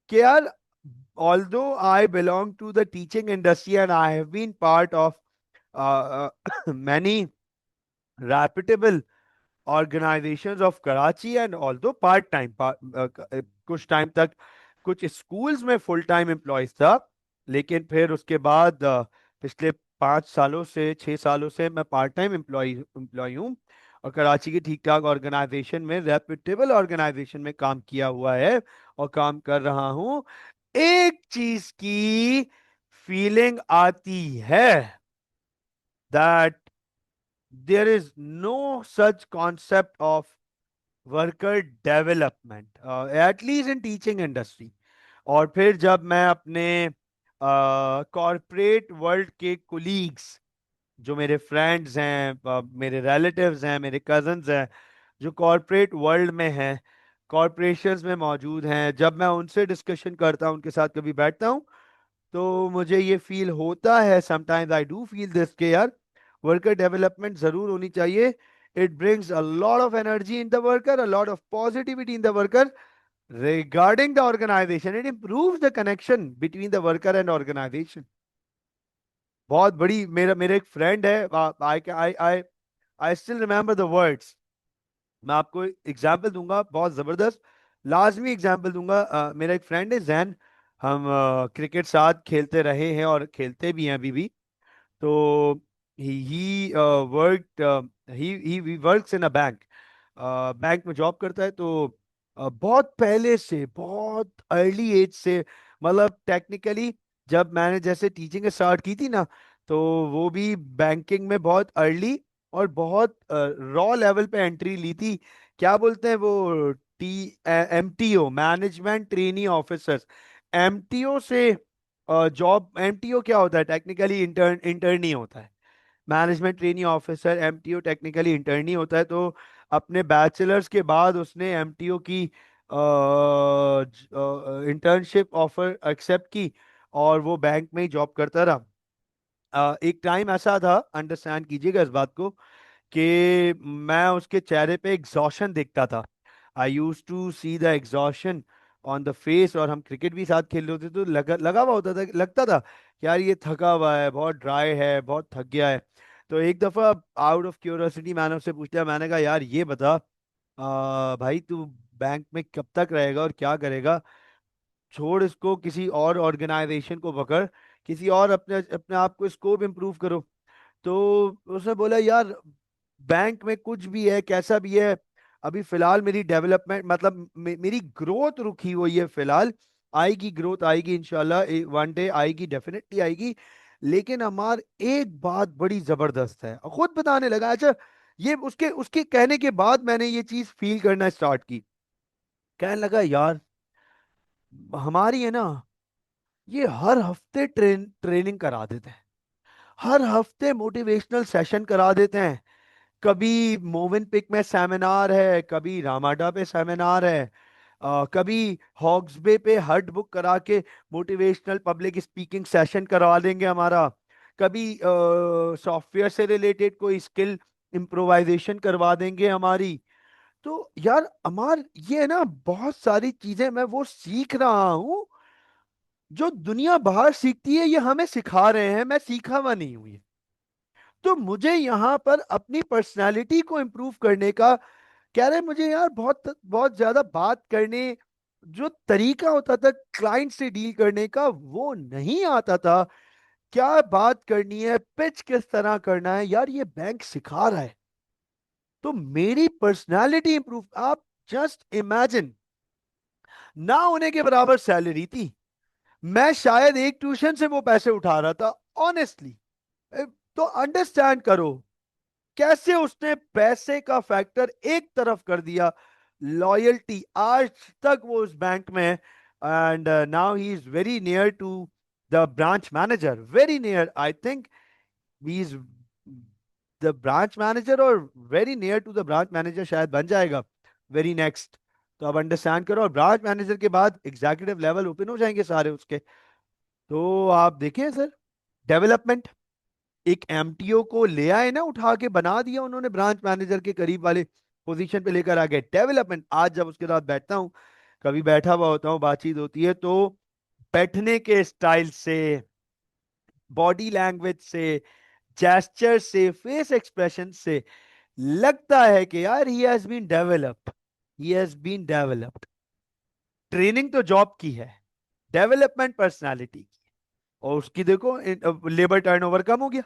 कि यार, although I belong to the teaching industry and I have been part of many reputable organizations of Karachi and although part time, कुछ time तक कुछ schools में full time employees था, लेकिन फिर उसके बाद पिछले 5 सालों से 6 सालों से मैं पार्ट टाइम एम्प्लॉय हूँ और कराची की ठीक ठाक ऑर्गेनाइजेशन में, रेप्यूटेबल ऑर्गेनाइजेशन में काम किया हुआ है और काम कर रहा हूँ। एक चीज की फीलिंग आती है that there is no such concept of worker development at least in teaching industry. और फिर जब मैं अपने कॉरपोरेट वर्ल्ड के कुलीग्स, जो मेरे फ्रेंड्स हैं, मेरे रिलेटिव्स हैं, मेरे कजन्स हैं, जो कॉरपोरेट वर्ल्ड में हैं, कॉरपोरेशंस में मौजूद हैं, जब मैं उनसे डिस्कशन करता हूं, उनके साथ कभी बैठता हूं, तो मुझे ये फील होता है, sometimes I do feel this के यार, वर्कर डेवलपमेंट जरूर होनी चाहिए। It brings a lot of energy in the worker, a lot of positivity in the worker regarding the organization. It improves the connection between the worker and organization. बहुत बड़ी, मेरा मेरा एक फ्रेंड है, I I I I still remember the words. मैं आपको example दूंगा, बहुत जबरदस्त लाजमी एग्जाम्पल दूंगा। मेरा एक फ्रेंड है जैन, हम क्रिकेट साथ खेलते रहे हैं और खेलते भी हैं अभी भी। तो he work he works in a bank, bank में जॉब करता है। तो बहुत पहले से, बहुत अर्ली एज से, मतलब टेक्निकली जब मैंने जैसे टीचिंग स्टार्ट की थी ना, तो वो भी बैंकिंग में बहुत अर्ली और बहुत रॉ लेवल पे एंट्री ली थी। क्या बोलते हैं वो, T MTO, management trainee officers, MTO से जॉब। एमटीओ क्या होता है? टेक्निकली इंटर्न ही होता है। Management trainee officer MTO technically intern ही होता है। तो अपने बैचलर्स के बाद उसने एमटीओ की इंटर्नशिप ऑफर एक्सेप्ट की और वो बैंक में ही जॉब करता रहा। एक टाइम ऐसा था, अंडरस्टैंड कीजिएगा इस बात को, कि मैं उसके चेहरे पे एग्जॉशन देखता था। I use to see the exhaustion on the face, और हम क्रिकेट भी साथ खेल रहे होते तो लगा हुआ होता था, लगता था कि यार ये थका हुआ है, बहुत ड्राई है, बहुत थक गया है। तो एक दफा आउट ऑफ क्यूरियोसिटी मैंने उससे पूछ लिया, मैंने कहा यार ये बता, भाई तू बैंक में कब तक रहेगा और क्या करेगा? छोड़ इसको, किसी और ऑर्गेनाइजेशन को पकड़, किसी और अपने अपने आप को स्कोप इम्प्रूव करो। तो उसने बोला यार, बैंक में कुछ भी है, कैसा भी है, अभी फिलहाल मेरी डेवलपमेंट, मतलब मेरी ग्रोथ रुकी हुई है फिलहाल। आएगी ग्रोथ, आएगी इंशाल्लाह, वन डे आएगी, डेफिनेटली आएगी। लेकिन हमार एक बात बड़ी जबरदस्त है, खुद बताने लगा। अच्छा, ये उसके उसके कहने के बाद मैंने ये चीज फील करना स्टार्ट की। कहने लगा यार, हमारी है ना, ये हर हफ्ते ट्रेनिंग करा देते हैं, हर हफ्ते मोटिवेशनल सेशन करा देते हैं। कभी मोविन पिक में सेमिनार है, कभी रामाडा पे सेमिनार है, कभी हॉक्स बे पे हट बुक करा के मोटिवेशनल पब्लिक स्पीकिंग सेशन करवा देंगे हमारा, कभी सॉफ्टवेयर से रिलेटेड कोई स्किल इम्प्रोवाइजेशन करवा देंगे हमारी। तो यार अमार, ये है ना, बहुत सारी चीजें मैं वो सीख रहा हूँ जो दुनिया बाहर सीखती है, ये हमें सिखा रहे हैं, मैं सीखा हुआ नहीं हूं ये। तो मुझे यहाँ पर अपनी पर्सनालिटी को इम्प्रूव करने का, कह रहे मुझे यार, बहुत बहुत ज्यादा बात करने, जो तरीका होता था क्लाइंट से डील करने का, वो नहीं आता था। क्या बात करनी है, पिच किस तरह करना है, यार ये बैंक सिखा रहा है। तो मेरी पर्सनालिटी इंप्रूव, आप जस्ट इमेजिन, ना होने के बराबर सैलरी थी। मैं शायद एक ट्यूशन से वो पैसे उठा रहा था, ऑनेस्टली। तो अंडरस्टैंड करो कैसे उसने पैसे का फैक्टर एक तरफ कर दिया। लॉयल्टी, आज तक वो उस बैंक में है, and now he is very near to the branch manager, very near. I think he is the branch manager, और very near to the branch manager शायद बन जाएगा वेरी नेक्स्ट। तो अब अंडरस्टैंड करो, और ब्रांच मैनेजर के बाद एग्जीक्यूटिव लेवल ओपन हो जाएंगे सारे उसके। तो आप देखें सर, डेवलपमेंट, एक एमटीओ को ले आए ना, उठा के बना दिया उन्होंने ब्रांच मैनेजर के करीब वाले पोजीशन पे लेकर आ गए। डेवलपमेंट, आज जब उसके साथ बैठता हूँ, कभी बैठा हुआ होता हूँ, बातचीत होती है, तो बैठने के स्टाइल से, बॉडी लैंग्वेज से, जेस्चर से, फेस एक्सप्रेशन से लगता है कि यार he has been developed, he has been developed. Training तो जॉब की है, डेवलपमेंट पर्सनालिटी की। और उसकी देखो, लेबर टर्नओवर कम हो गया।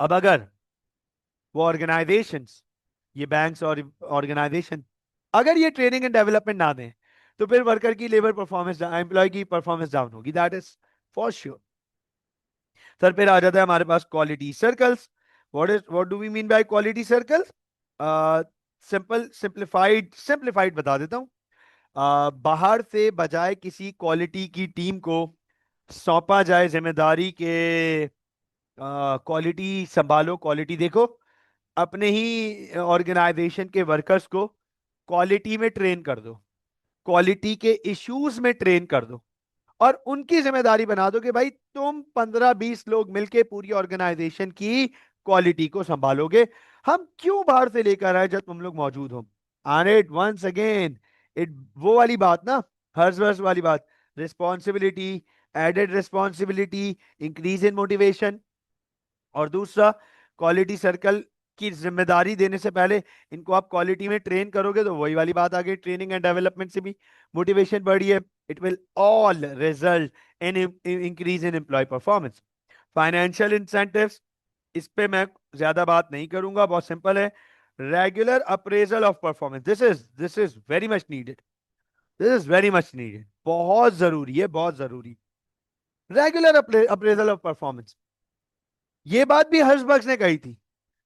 अब अगर वो ऑर्गेनाइजेशंस, ये बैंक्स और ऑर्गेनाइजेशन, अगर ये ट्रेनिंग एंड डेवलपमेंट ना दें, तो फिर वर्कर की लेबर परफॉर्मेंस, एम्प्लॉय की परफॉर्मेंस डाउन होगी, that is for sure. Sir फिर आ जाता है हमारे पास quality circles. What do we mean by quality circles? Simple, simplified बता देता हूँ। बाहर से बजाय किसी क्वालिटी की टीम को सौंपा जाए जिम्मेदारी के, क्वालिटी संभालो, क्वालिटी देखो, अपने ही ऑर्गेनाइजेशन के वर्कर्स को क्वालिटी में ट्रेन कर दो, क्वालिटी के इश्यूज में ट्रेन कर दो, और उनकी जिम्मेदारी बना दो कि भाई तुम 15-20 लोग मिलके पूरी ऑर्गेनाइजेशन की क्वालिटी को संभालोगे। हम क्यों बाहर से लेकर आए जब तुम लोग मौजूद हो? And it once again, it वो वाली बात ना, हर्ष वर्ष वाली बात, responsibility, added responsibility, increase in motivation. और दूसरा, क्वालिटी सर्कल की जिम्मेदारी देने से पहले इनको आप क्वालिटी में ट्रेन करोगे, तो वही वाली बात आ गई, ट्रेनिंग एंड डेवलपमेंट से भी मोटिवेशन बढ़ी है। It will all result in increase in employee performance. Financial incentives, इस पे मैं ज्यादा बात नहीं करूंगा, बहुत सिंपल है। Regular appraisal of performance, this is very much needed, this is very much needed, बहुत जरूरी है, बहुत जरूरी। रेगुलर अप्रेजल ऑफ परफॉर्मेंस, ये बात भी हर्षबर्ग ने कही थी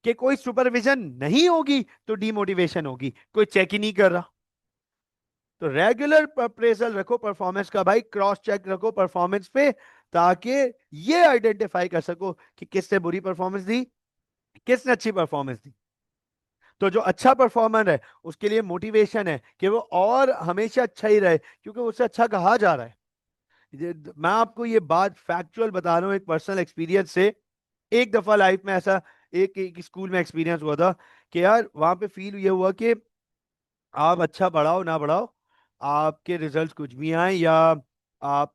कि कोई सुपरविजन नहीं होगी तो डीमोटिवेशन होगी, कोई चेक ही नहीं कर रहा। तो रेगुलर अप्रेजल रखो परफॉर्मेंस का भाई, क्रॉस चेक रखो परफॉर्मेंस पे, ताकि ये आइडेंटिफाई कर सको कि किसने बुरी परफॉर्मेंस दी, किसने अच्छी परफॉर्मेंस दी। तो जो अच्छा परफॉर्मर है उसके लिए मोटिवेशन है कि वो और हमेशा अच्छा ही रहे, क्योंकि उससे अच्छा कहा जा रहा है। मैं आपको ये बात फैक्चुअल बता रहा हूँ, एक पर्सनल एक्सपीरियंस से। एक दफा लाइफ में ऐसा एक स्कूल में एक्सपीरियंस हुआ था कि यार वहां पे फील ये हुआ कि आप अच्छा पढ़ाओ ना पढ़ाओ, आपके रिजल्ट्स कुछ भी आए, या आप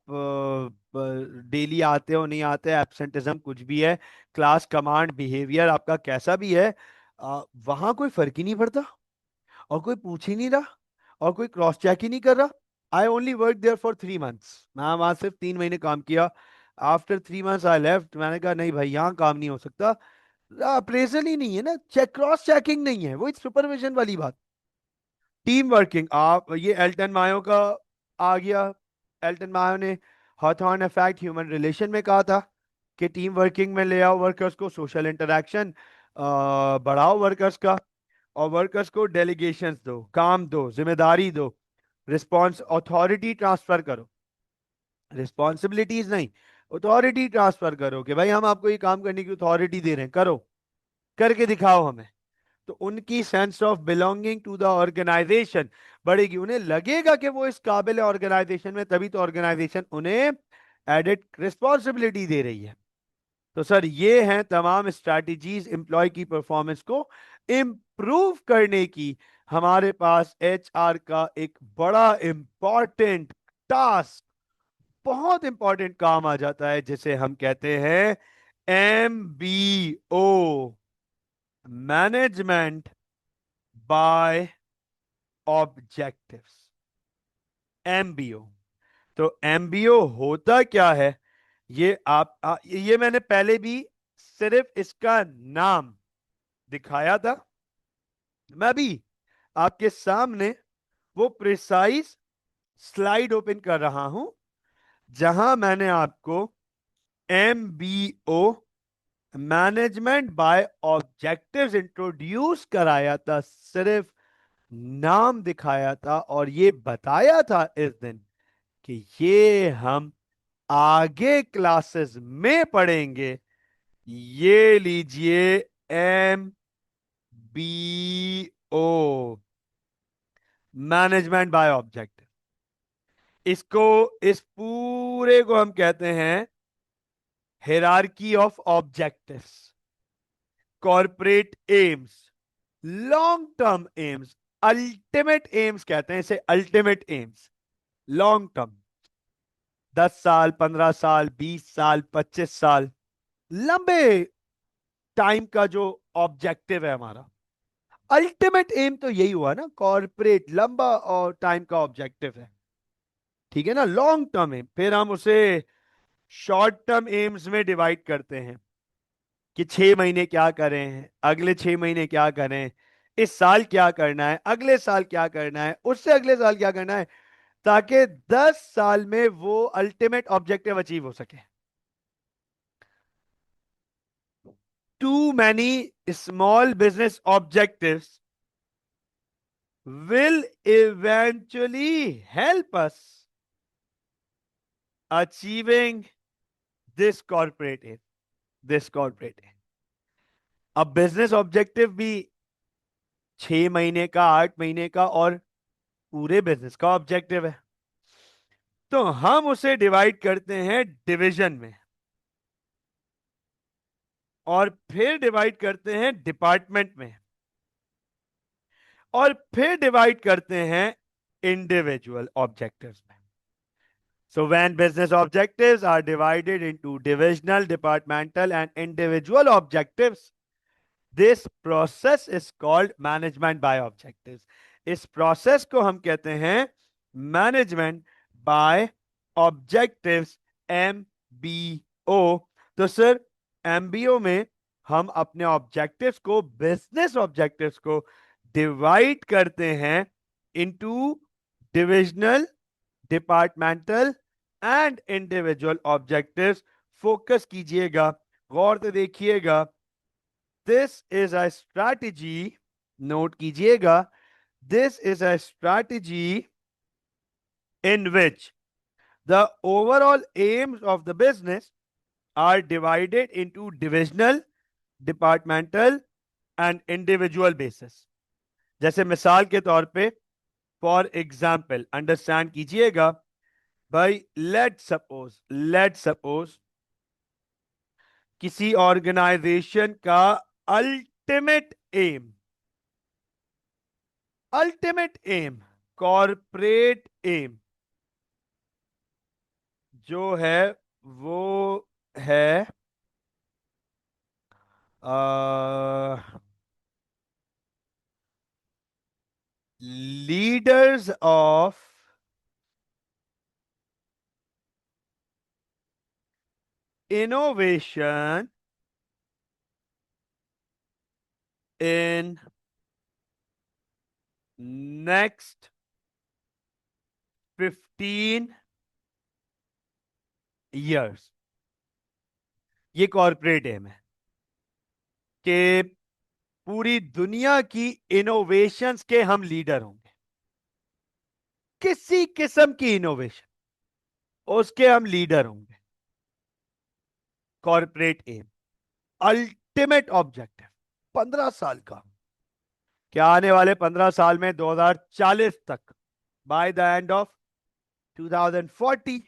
डेली आते हो नहीं आते, एब्सेंटिज्म कुछ भी है, क्लास कमांड बिहेवियर आपका कैसा भी है, वहां कोई फर्क ही नहीं पड़ता, और कोई पूछ ही नहीं रहा, और कोई क्रॉस चेक ही नहीं कर रहा। I only work there for 3 months, मैं वहां सिर्फ 3 महीने काम किया। आफ्टर 3 मंथ्स आई लेफ्ट, मैंने कहा नहीं भाई यहाँ काम नहीं हो सकता। अप्रेजल ही नहीं है ना, चेक, क्रॉस चेकिंग नहीं है, वही सुपरविजन वाली बात। टीम वर्किंग, आप ये एल्टन मायो का आ गया। एल्टन मायो ने हॉथॉर्न इफेक्ट ह्यूमन रिलेशन में कहा था कि टीम वर्किंग में ले आओ वर्कर्स को, सोशल इंटरेक्शन बढ़ाओ वर्कर्स का, और वर्कर्स को डेलीगेशंस दो, काम दो, जिम्मेदारी दो, रिस्पॉन्स अथॉरिटी ट्रांसफर करो, रिस्पॉन्सिबिलिटीज नहीं, अथॉरिटी ट्रांसफर करो कि भाई हम आपको ये काम करने की अथॉरिटी दे रहे हैं, करो, करके दिखाओ हमें। तो उनकी sense of belonging to the organisation बढ़ेगी, उन्हें लगेगा कि वो इस काबिल है ऑर्गेनाइजेशन में, तभी तो ऑर्गेनाइजेशन उन्हें एडेड रिस्पॉन्सिबिलिटी दे रही है। तो सर ये हैं तमाम स्ट्रैटेजीज एम्प्लॉय की परफॉर्मेंस को इंप्रूव करने की। हमारे पास एचआर का एक बड़ा इंपॉर्टेंट टास्क, बहुत इंपॉर्टेंट काम आ जाता है, जिसे हम कहते हैं MBO, management by objectives. MBO, तो MBO होता क्या है? ये मैंने पहले भी सिर्फ इसका नाम दिखाया था। मैं भी आपके सामने वो प्रिसाइज स्लाइड ओपन कर रहा हूं जहां मैंने आपको MBO, management by objectives, introduce कराया था। सिर्फ नाम दिखाया था और ये बताया था इस दिन कि ये हम आगे क्लासेस में पढ़ेंगे। ये लीजिए, MBO, मैनेजमेंट बाय ऑब्जेक्टिव। इसको, इस पूरे को हम कहते हैं hierarchy of objectives, corporate AIIMS, long term AIIMS, ultimate AIIMS कहते हैं इसे, अल्टीमेट एम्स। लॉन्ग टर्म, 10 साल, 15 साल, 20 साल, 25 साल, लंबे टाइम का जो ऑब्जेक्टिव है हमारा। अल्टीमेट एम तो यही हुआ ना, कॉर्पोरेट लंबा और टाइम का ऑब्जेक्टिव है, ठीक है ना। लॉन्ग टर्म एम, फिर हम उसे शॉर्ट टर्म एम्स में डिवाइड करते हैं कि 6 महीने क्या करें, अगले 6 महीने क्या करें, इस साल क्या करना है, अगले साल क्या करना है, उससे अगले साल क्या करना है, ताकि 10 साल में वो अल्टीमेट ऑब्जेक्टिव अचीव हो सके। Too many small business objectives will eventually help us achieving this corporate aim, this corporate aim. अब बिजनेस ऑब्जेक्टिव भी 6 महीने का, 8 महीने का और पूरे बिजनेस का ऑब्जेक्टिव है, तो हम उसे डिवाइड करते हैं डिवीजन में, और फिर डिवाइड करते हैं डिपार्टमेंट में, और फिर डिवाइड करते हैं इंडिविजुअल ऑब्जेक्टिव्स में। So when business objectives are divided into divisional, departmental, and individual objectives, this process is called management by objectives. इस process को हम कहते हैं management by objectives, MBO। तो सर, MBO में हम अपने objectives को, business objectives को divide करते हैं into divisional, departmental and individual objectives. Focus कीजिएगा, गौर से देखिएगा। This is a strategy, note कीजिएगा, this is a strategy in which the overall aims of the business are divided into divisional, departmental and individual basis। जैसे मिसाल के तौर पे, फॉर एग्जाम्पल, अंडरस्टैंड कीजिएगा भाई, लेट सपोज किसी ऑर्गेनाइजेशन का ultimate aim, ultimate aim, corporate aim जो है वो है leaders of innovation in next 15 years। ये कॉर्पोरेट एम है कि पूरी दुनिया की इनोवेशंस के हम लीडर होंगे, किसी किस्म की इनोवेशन, उसके हम लीडर होंगे। कॉर्पोरेट एम, अल्टीमेट ऑब्जेक्टिव, 15 साल का, क्या आने वाले 15 साल में 2040 तक, by the end of 2040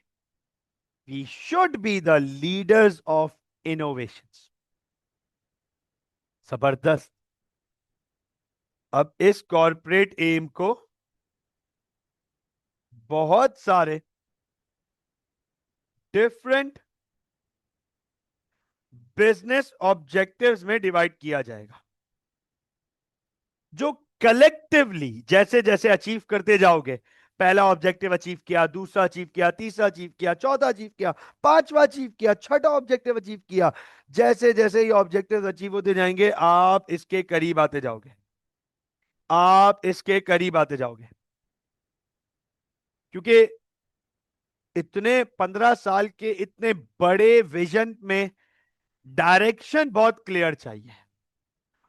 we should be the leaders of innovations. जबरदस्त। अब इस कॉर्पोरेट एम को बहुत सारे डिफरेंट बिजनेस ऑब्जेक्टिव्स में डिवाइड किया जाएगा, जो कलेक्टिवली जैसे जैसे अचीव करते जाओगे, पहला ऑब्जेक्टिव अचीव किया, दूसरा अचीव किया, तीसरा अचीव किया, चौथा अचीव किया, पांचवा अचीव किया, छठा ऑब्जेक्टिव अचीव किया, जैसे जैसे ये ऑब्जेक्टिव अचीव होते जाएंगे आप इसके करीब आते जाओगे। आप इसके करीब आते जाओगे, क्योंकि इतने 15 साल के इतने बड़े विजन में डायरेक्शन बहुत क्लियर चाहिए।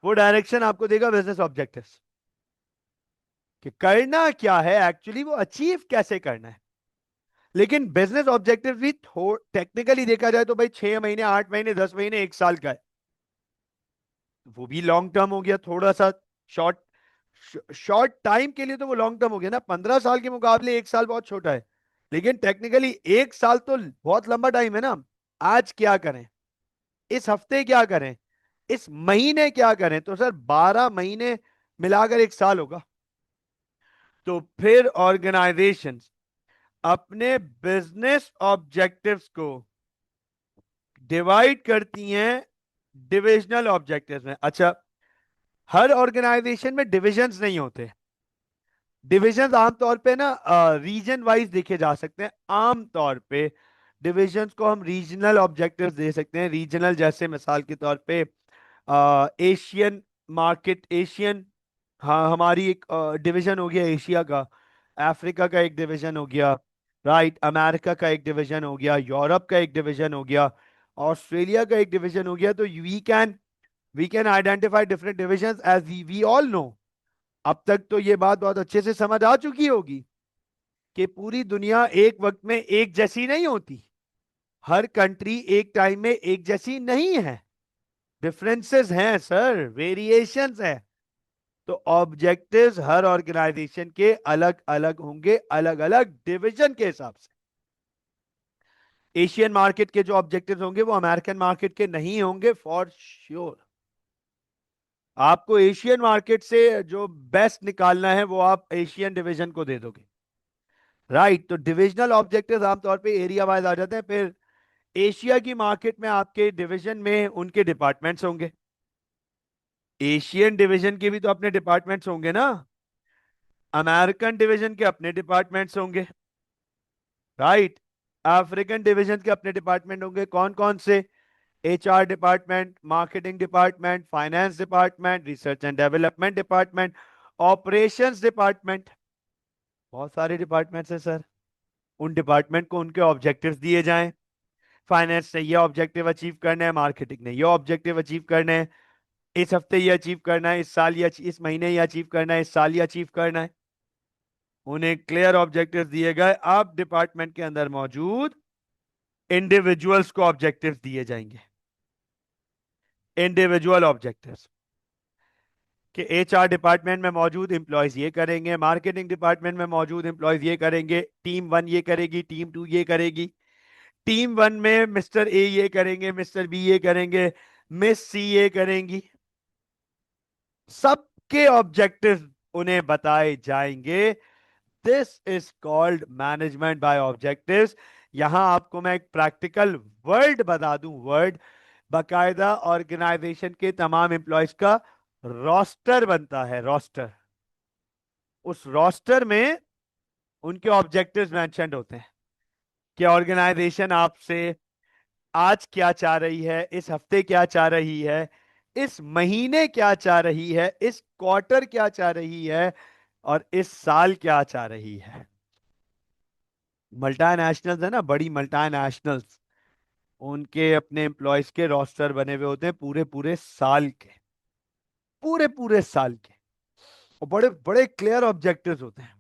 वो डायरेक्शन आपको देगा बिजनेस ऑब्जेक्टिव्स, कि करना क्या है एक्चुअली, वो अचीव कैसे करना है। लेकिन बिजनेस ऑब्जेक्टिव भी टेक्निकली देखा जाए तो भाई 6 महीने, 8 महीने, 10 महीने, 1 साल का है। वो भी लॉन्ग टर्म हो गया, थोड़ा सा शॉर्ट शॉर्ट टाइम के लिए तो वो लॉन्ग टर्म हो गया ना। 15 साल के मुकाबले 1 साल बहुत छोटा है, लेकिन टेक्निकली 1 साल तो बहुत लंबा टाइम है ना। आज क्या करें, इस हफ्ते क्या करें, इस महीने क्या करें, तो सर 12 महीने मिलाकर 1 साल होगा। तो फिर ऑर्गेनाइजेशन अपने बिजनेस ऑब्जेक्टिव्स को डिवाइड करती हैं डिविजनल ऑब्जेक्टिव्स में। अच्छा, हर ऑर्गेनाइजेशन में डिविजन्स नहीं होते। डिविजन्स आमतौर पे ना रीजन वाइज देखे जा सकते हैं। आमतौर पे डिविजन्स को हम रीजनल ऑब्जेक्टिव्स दे सकते हैं। रीजनल जैसे मिसाल के तौर पे एशियन मार्केट, एशियन, हाँ हमारी एक डिवीजन हो गया एशिया का। अफ्रीका का एक डिवीजन हो गया, राइट। अमेरिका का एक डिवीजन हो गया, यूरोप का एक डिवीजन हो गया, ऑस्ट्रेलिया का एक डिवीजन हो गया। तो we can identify different divisions as we all know. अब तक तो ये बात बहुत अच्छे से समझ आ चुकी होगी कि पूरी दुनिया एक वक्त में एक जैसी नहीं होती। हर कंट्री एक टाइम में एक जैसी नहीं है। डिफरेंसेस हैं सर, वेरिएशंस हैं। तो ऑब्जेक्टिव्स हर ऑर्गेनाइजेशन के अलग अलग होंगे, अलग अलग डिवीजन के हिसाब से। एशियन मार्केट के जो ऑब्जेक्टिव्स होंगे वो अमेरिकन मार्केट के नहीं होंगे फॉर श्योर। आपको एशियन मार्केट से जो बेस्ट निकालना है वो आप एशियन डिवीजन को दे दोगे, राइट। तो डिविजनल ऑब्जेक्टिव्स आमतौर पे एरिया वाइज आ जाते हैं। फिर एशिया की मार्केट में आपके डिवीजन में उनके डिपार्टमेंट्स होंगे। एशियन डिवीजन के भी तो अपने डिपार्टमेंट्स होंगे ना। अमेरिकन डिवीजन के अपने डिपार्टमेंट्स होंगे, राइट। अफ्रीकन डिवीजन के अपने डिपार्टमेंट होंगे। कौन कौन से? HR department, marketing department, finance department, research and development department, operations department. बहुत सारे डिपार्टमेंट्स हैं सर। उन डिपार्टमेंट को उनके ऑब्जेक्टिव्स दिए जाएं। फाइनेंस ने ये ऑब्जेक्टिव अचीव करना है, मार्केटिंग ने ये ऑब्जेक्टिव अचीव करना है, इस हफ्ते ये अचीव करना है, इस साल ये, इस महीने ये अचीव करना है, इस साल ये अचीव करना है। उन्हें क्लियर ऑब्जेक्टिव दिए गए। अब डिपार्टमेंट के अंदर मौजूद इंडिविजुअल्स को ऑब्जेक्टिव्स दिए जाएंगे। इंडिविजुअल ऑब्जेक्टिव्स कि एचआर डिपार्टमेंट में मौजूद एम्प्लॉयज ये करेंगे, मार्केटिंग डिपार्टमेंट में मौजूद एम्प्लॉयज ये करेंगे, टीम 1 ये करेगी, टीम 2 ये करेगी, टीम 1 में मिस्टर ए ये करेंगे, मिस्टर बी ये करेंगे, मिस सी ये करेंगी। सबके ऑब्जेक्टिव उन्हें बताए जाएंगे। This is called management by objectives. यहां आपको मैं एक प्रैक्टिकल वर्ड बता दूं, वर्ड। बाकायदा ऑर्गेनाइजेशन के तमाम एम्प्लॉयज का रोस्टर बनता है, रोस्टर। उस रोस्टर में उनके ऑब्जेक्टिव्स मेंशन्ड होते हैं कि ऑर्गेनाइजेशन आपसे आज क्या चाह रही है, इस हफ्ते क्या चाह रही है, इस महीने क्या चाह रही है, इस क्वार्टर क्या चाह रही है, और इस साल क्या चाह रही है। मल्टानेशनल्स है ना, बड़ी मल्टानेशनल्स, उनके अपने एम्प्लॉयज के रोस्टर बने हुए होते हैं पूरे पूरे साल के, पूरे पूरे साल के। और बड़े बड़े क्लियर ऑब्जेक्टिव्स होते हैं।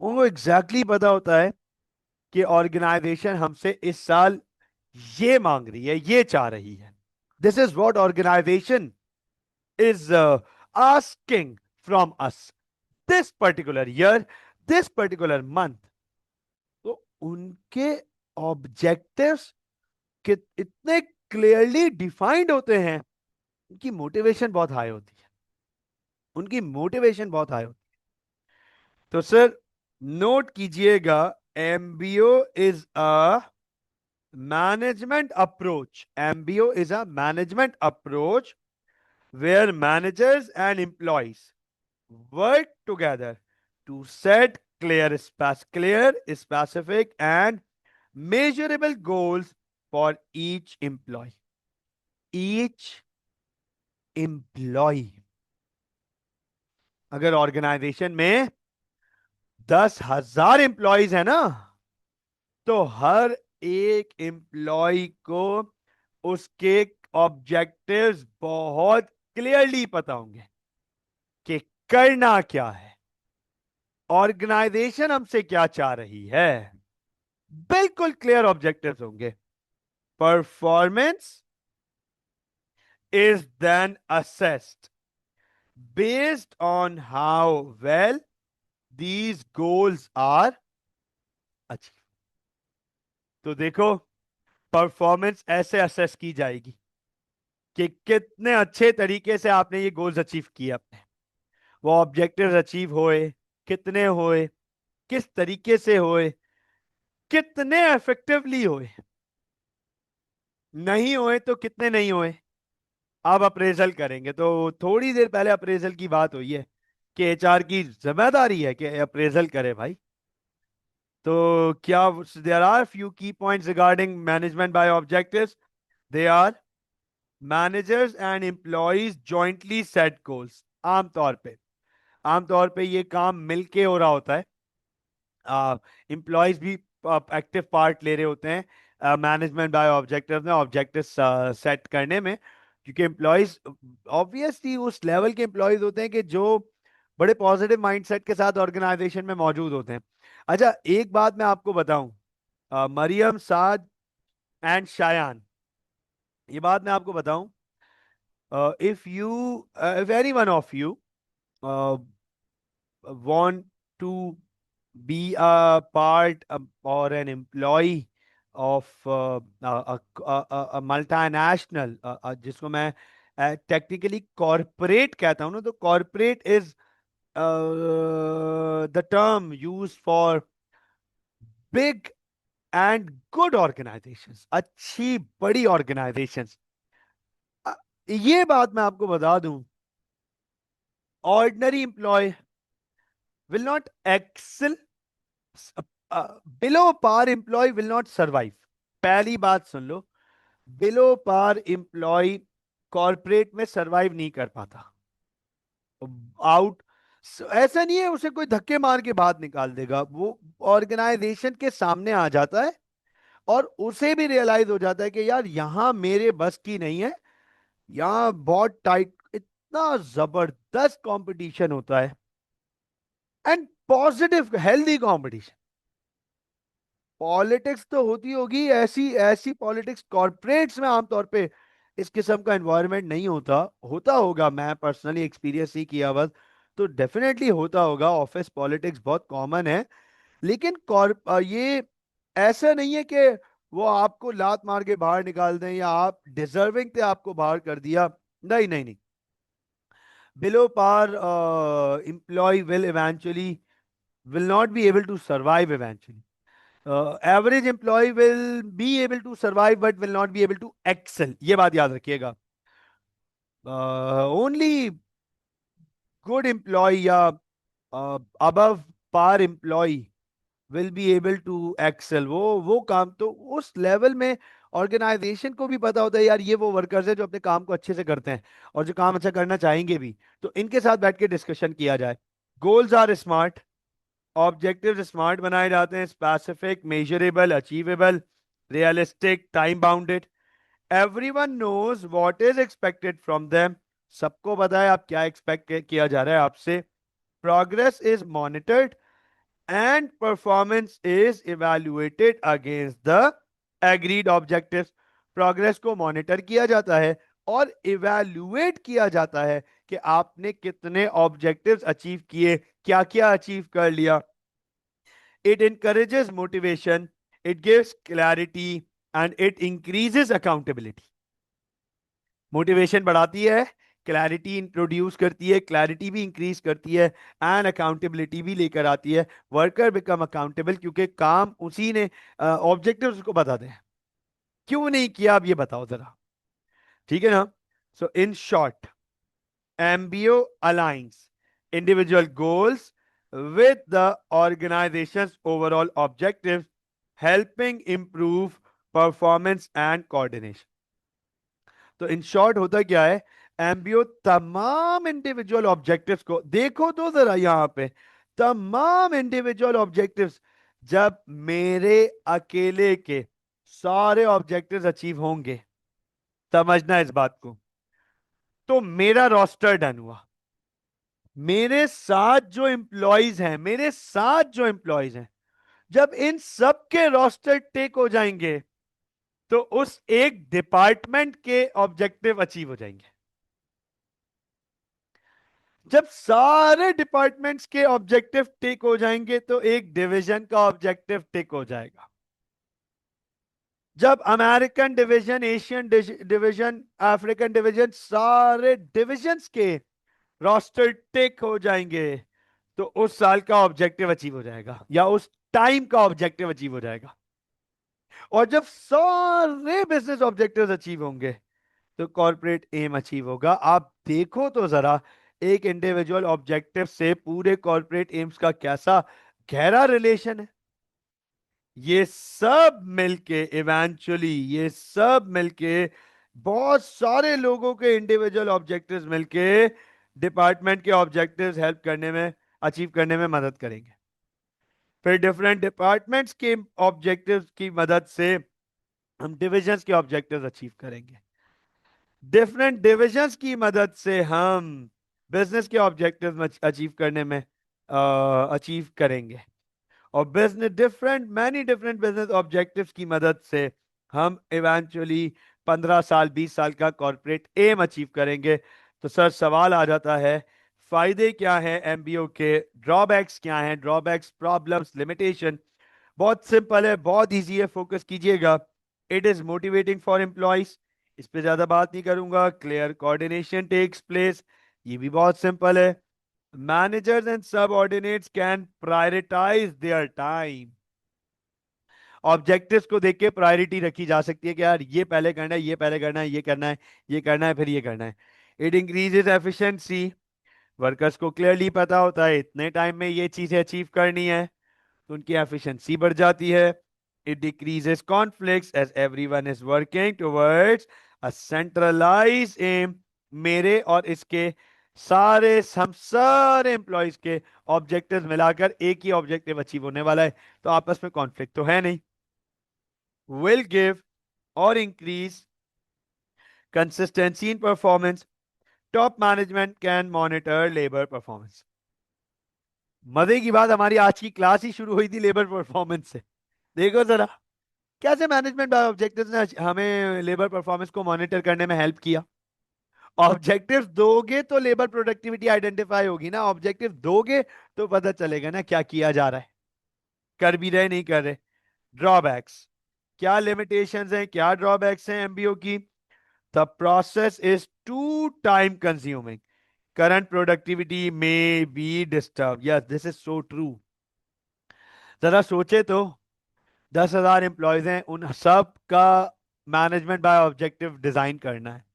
उनको एग्जैक्टली पता होता है कि ऑर्गेनाइजेशन हमसे इस साल ये मांग रही है, ये चाह रही है। This is what organisation is asking from us this particular year, this particular month. तो उनके ऑब्जेक्टिव्स कि इतने क्लियरली डिफाइंड होते हैं, उनकी मोटिवेशन बहुत हाई होती है, उनकी मोटिवेशन बहुत हाई होती है। तो सर नोट कीजिएगा, MBO is a management approach. MBO is a management approach where managers and employees work together to set clear, specific, and measurable goals for each employee. Each employee. अगर organisation में 10,000 employees है ना, तो हर एक employ को उसके objectives बहुत clearly पता होंगे कि करना क्या है, ऑर्गेनाइजेशन हमसे क्या चाह रही है। बिल्कुल क्लियर ऑब्जेक्टिव्स होंगे। Performance is then assessed based on how well these goals are achieved। तो देखो, परफॉर्मेंस ऐसे असेस की जाएगी कि कितने अच्छे तरीके से आपने ये गोल्स अचीव किए अपने, वो ऑब्जेक्टिव्स अचीव होए, कितने होए, किस तरीके से होए, कितने इफेक्टिवली होए, नहीं होए तो कितने नहीं होए। अब अप्रेजल करेंगे, तो थोड़ी देर पहले अप्रेजल की बात हुई है कि एचआर की जिम्मेदारी है कि अप्रेजल करे भाई। तो क्या there are few key points regarding management by objectives. They are managers and employees jointly set goals. आमतौर पे ये काम मिलके हो रहा होता है। एम्प्लॉयज भी एक्टिव पार्ट ले रहे होते हैं मैनेजमेंट बाय ऑब्जेक्टिव में, ऑब्जेक्टिव सेट करने में। क्योंकि एम्प्लॉयज ऑब्वियसली उस लेवल के एम्प्लॉयज होते हैं कि जो बड़े पॉजिटिव माइंडसेट के साथ ऑर्गेनाइजेशन में मौजूद होते हैं। अच्छा, एक बात मैं आपको बताऊं, मरियम, साद एंड शायान, ये बात मैं आपको बताऊं, if you if any one of you want to be a part or an employee of a multinational, जिसको मैं टेक्निकली कॉरपोरेट कहता हूं ना, तो corporate is the term use for big and good organisations, अच्छी बड़ी ऑर्गेनाइजेशंस। ये बात मैं आपको बता दूं, ordinary employee will not excel, below par employee will not survive. पहली बात सुन लो, बिलो पार एम्प्लॉय कॉर्पोरेट में सरवाइव नहीं कर पाता। आउट, ऐसा नहीं है उसे कोई धक्के मार के बाहर निकाल देगा, वो ऑर्गेनाइजेशन के सामने आ जाता है और उसे भी रियलाइज हो जाता है कि यार यहां मेरे बस की नहीं है, यहां बहुत टाइट, इतना जबरदस्त कंपटीशन होता है, and positive healthy competition. Politics तो होती होगी, ऐसी ऐसी पॉलिटिक्स कॉर्पोरेट्स में आमतौर पे इस किस्म का एनवायरनमेंट नहीं होता। होता होगा, मैं पर्सनली एक्सपीरियंस ही किया बस, तो डेफिनेटली होता होगा, ऑफिस पॉलिटिक्स बहुत कॉमन है। लेकिन ये ऐसा नहीं है कि वो आपको लात मार के बाहर निकाल दें या आप डिजर्विंग थे आपको बाहर कर दिया। नहीं नहीं नहीं, below par employee will eventually will not be able to survive eventually. Average employee will be able to survive but will not be able to excel, ये बात याद रखिएगा। Only good employee या above par employee will be able to excel। वो काम तो उस level में ऑर्गेनाइजेशन को भी पता होता है, यार ये वो वर्कर्स है जो अपने काम को अच्छे से करते हैं और जो काम अच्छा करना चाहेंगे भी, तो इनके साथ बैठ के डिस्कशन किया जाए। Goals are smart, objective smart बनाए जाते हैं, specific, measurable, achievable, realistic, time bounded. Everyone knows what is expected from them, सबको पता है आप क्या एक्सपेक्ट किया जा रहा है आपसे। Progress is monitored and performance is evaluated against the agreed objectives. Progress को मॉनिटर किया जाता है और इवेल्युएट किया जाता है कि आपने कितने ऑब्जेक्टिव्स अचीव किए, क्या क्या अचीव कर लिया। It encourages motivation, it gives clarity, and it increases accountability। Motivation बढ़ाती है, क्लैरिटी इंट्रोड्यूस करती है, क्लैरिटी भी इंक्रीज करती है, एंड अकाउंटेबिलिटी भी लेकर आती है। वर्कर बिकम अकाउंटेबल क्योंकि काम उसी ने, ऑब्जेक्टिव उसको बताते हैं। क्यों नहीं किया, अब ये बताओ जरा, ठीक है ना। So in short, MBO aligns individual goals with the organization's overall objectives, helping improve performance and coordination। तो इन शॉर्ट होता क्या है, एमबीओ तमाम इंडिविजुअल ऑब्जेक्टिव्स को, देखो तो जरा यहां पे, तमाम इंडिविजुअल ऑब्जेक्टिव्स, जब मेरे अकेले के सारे ऑब्जेक्टिव्स अचीव होंगे, समझना इस बात को, तो मेरा रोस्टर डन हुआ। मेरे साथ जो एम्प्लॉयज हैं, मेरे साथ जो एम्प्लॉयज हैं, जब इन सब के रोस्टर टेक हो जाएंगे, तो उस एक डिपार्टमेंट के ऑब्जेक्टिव अचीव हो जाएंगे। जब सारे डिपार्टमेंट्स के ऑब्जेक्टिव टिक हो जाएंगे, तो एक डिवीजन का ऑब्जेक्टिव टिक हो जाएगा। जब American division, Asian division, African division, सारे डिविजन्स के रोस्टर टिक हो जाएंगे, तो उस साल का ऑब्जेक्टिव अचीव हो जाएगा, या उस टाइम का ऑब्जेक्टिव अचीव हो जाएगा। और जब सारे बिजनेस ऑब्जेक्टिव्स अचीव होंगे, तो कॉर्पोरेट एम अचीव होगा। आप देखो तो जरा, एक इंडिविजुअल ऑब्जेक्टिव से पूरे कॉर्पोरेट एम्स का कैसा गहरा रिलेशन है। ये सब मिलके इवेंचुअली, ये सब मिलके, बहुत सारे लोगों के इंडिविजुअल ऑब्जेक्टिव्स मिलके डिपार्टमेंट के ऑब्जेक्टिव्स हेल्प करने में, अचीव करने में मदद करेंगे। फिर डिफरेंट डिपार्टमेंट्स के ऑब्जेक्टिव्स की मदद से हम डिविजन्स के ऑब्जेक्टिव्स अचीव करेंगे। डिफरेंट डिविजन्स की मदद से हम बिजनेस के ऑब्जेक्टिव अचीव करने में अचीव करेंगे। और business different, many different business objectives की मदद से हम इवेंचुअली 15 साल, 20 साल का कॉर्पोरेट एम अचीव करेंगे। तो सर सवाल आ जाता है, फायदे क्या हैं एमबीओ के, ड्रॉबैक्स क्या हैं, ड्रॉबैक्स, प्रॉब्लम्स, लिमिटेशन। बहुत सिंपल है, बहुत इजी है, फोकस कीजिएगा। It is motivating for employees, इस पे ज्यादा बात नहीं करूंगा। क्लियर कोऑर्डिनेशन टेक्स प्लेस, ये भी बहुत सिंपल है। Managers and subordinates can prioritise their time. Objectives को देख के प्रायोरिटी रखी जा सकती है कि यार ये पहले करना है, ये पहले करना है, ये करना है, ये करना है, फिर ये करना है। इट इंक्रीजेस एफिशिएंसी, वर्कर्स को क्लियरली पता होता है इतने टाइम में ये चीजें अचीव करनी है, तो उनकी एफिशिएंसी बढ़ जाती है। It decreases conflicts as everyone is working towards a centralise aim. मेरे और इसके सारे, हम सारे एम्प्लॉयज के ऑब्जेक्टिव्स मिलाकर एक ही ऑब्जेक्टिव अचीव होने वाला है, तो आपस में कॉन्फ्लिक्ट तो है नहीं। विल गिव और increase consistency in performance, top management can monitor labour performance. मजे की बात, हमारी आज की क्लास ही शुरू हुई थी लेबर परफॉर्मेंस से। देखो जरा कैसे मैनेजमेंट बाय ऑब्जेक्टिव्स ने हमें लेबर परफॉर्मेंस को मॉनिटर करने में हेल्प किया। ऑब्जेक्टिव्स दोगे तो लेबर प्रोडक्टिविटी आइडेंटिफाई होगी ना, ऑब्जेक्टिव दोगे तो पता चलेगा ना क्या किया जा रहा है, कर भी रहे नहीं कर रहे। ड्रॉबैक्स, क्या लिमिटेशंस हैं, क्या ड्रॉबैक्स हैं एमबीओ की। The process is too time consuming, current productivity में be disturb. Yes, this is so true. जरा सोचे तो, 10,000 एम्प्लॉयज हैं, उन सब का मैनेजमेंट बाय ऑब्जेक्टिव डिजाइन करना है।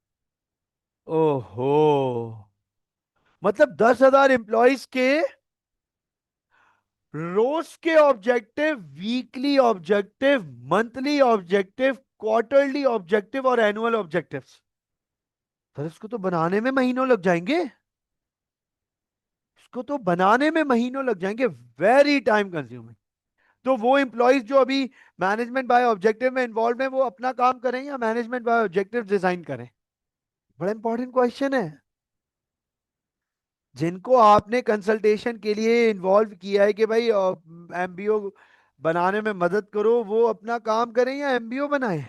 ओहो, मतलब 10,000 एम्प्लॉयज के रोज के objective, weekly objective, monthly objective, quarterly objective और एनुअल ऑब्जेक्टिव्स। सर इसको तो बनाने में महीनों लग जाएंगे, इसको तो बनाने में महीनों लग जाएंगे, वेरी टाइम कंज्यूमिंग। तो वो एम्प्लॉयज जो अभी मैनेजमेंट बाय ऑब्जेक्टिव में इन्वॉल्व है, वो अपना काम करें या मैनेजमेंट बाय ऑब्जेक्टिव डिजाइन करें? बड़ा इंपॉर्टेंट क्वेश्चन है। जिनको आपने कंसल्टेशन के लिए इन्वॉल्व किया है कि भाई एमबीओ बनाने में मदद करो, वो अपना काम करें या एमबीओ बनाए?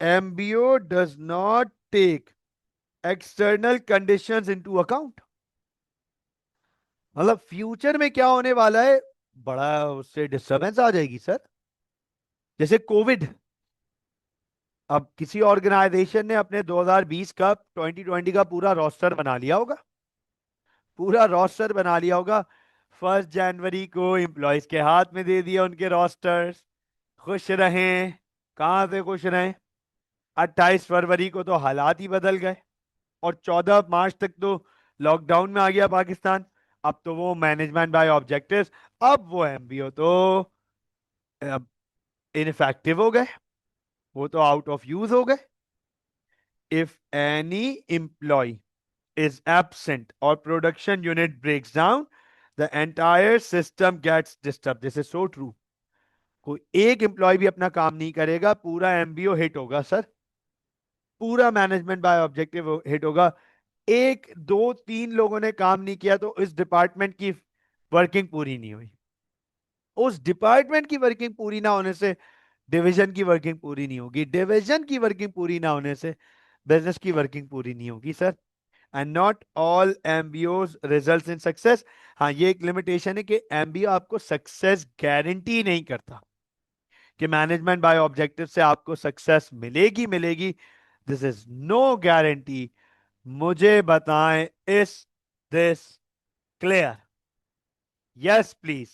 MBO does not take external conditions into account. मतलब फ्यूचर में क्या होने वाला है, बड़ा उससे डिस्टरबेंस आ जाएगी सर। जैसे कोविड, अब किसी ऑर्गेनाइजेशन ने अपने 2020 का, 2020 का पूरा रोस्टर बना लिया होगा, पूरा रोस्टर बना लिया होगा। 1 जनवरी को एम्प्लॉयज के हाथ में दे दिया उनके रोस्टर्स, खुश रहें। कहां से खुश रहें, 28 फरवरी को तो हालात ही बदल गए, और 14 मार्च तक तो लॉकडाउन में आ गया पाकिस्तान। अब तो वो मैनेजमेंट बाय ऑब्जेक्टिव्स, अब वो एमबीओ तो इनफेक्टिव हो गए, वो तो आउट ऑफ यूज हो गए। if any employee is absent or production unit breaks down, the entire system gets disturbed. This is so true. कोई एक एम्प्लॉय भी अपना काम नहीं करेगा, पूरा एमबीओ हिट होगा सर, पूरा मैनेजमेंट बाय ऑब्जेक्टिव हिट होगा। एक दो तीन लोगों ने काम नहीं किया तो इस डिपार्टमेंट की वर्किंग पूरी नहीं हुई, उस डिपार्टमेंट की वर्किंग पूरी ना होने से डिवीजन की वर्किंग पूरी नहीं होगी, डिवीजन की वर्किंग पूरी ना होने से बिजनेस की वर्किंग पूरी नहीं होगी sir. And not all MBOs result in success. हाँ, ये एक लिमिटेशन है कि एमबीओ आपको सक्सेस गारंटी नहीं करता कि मैनेजमेंट बाय ऑब्जेक्टिव से आपको सक्सेस मिलेगी मिलेगी। This is no guarantee. मुझे बताएं, is this clear? Yes please.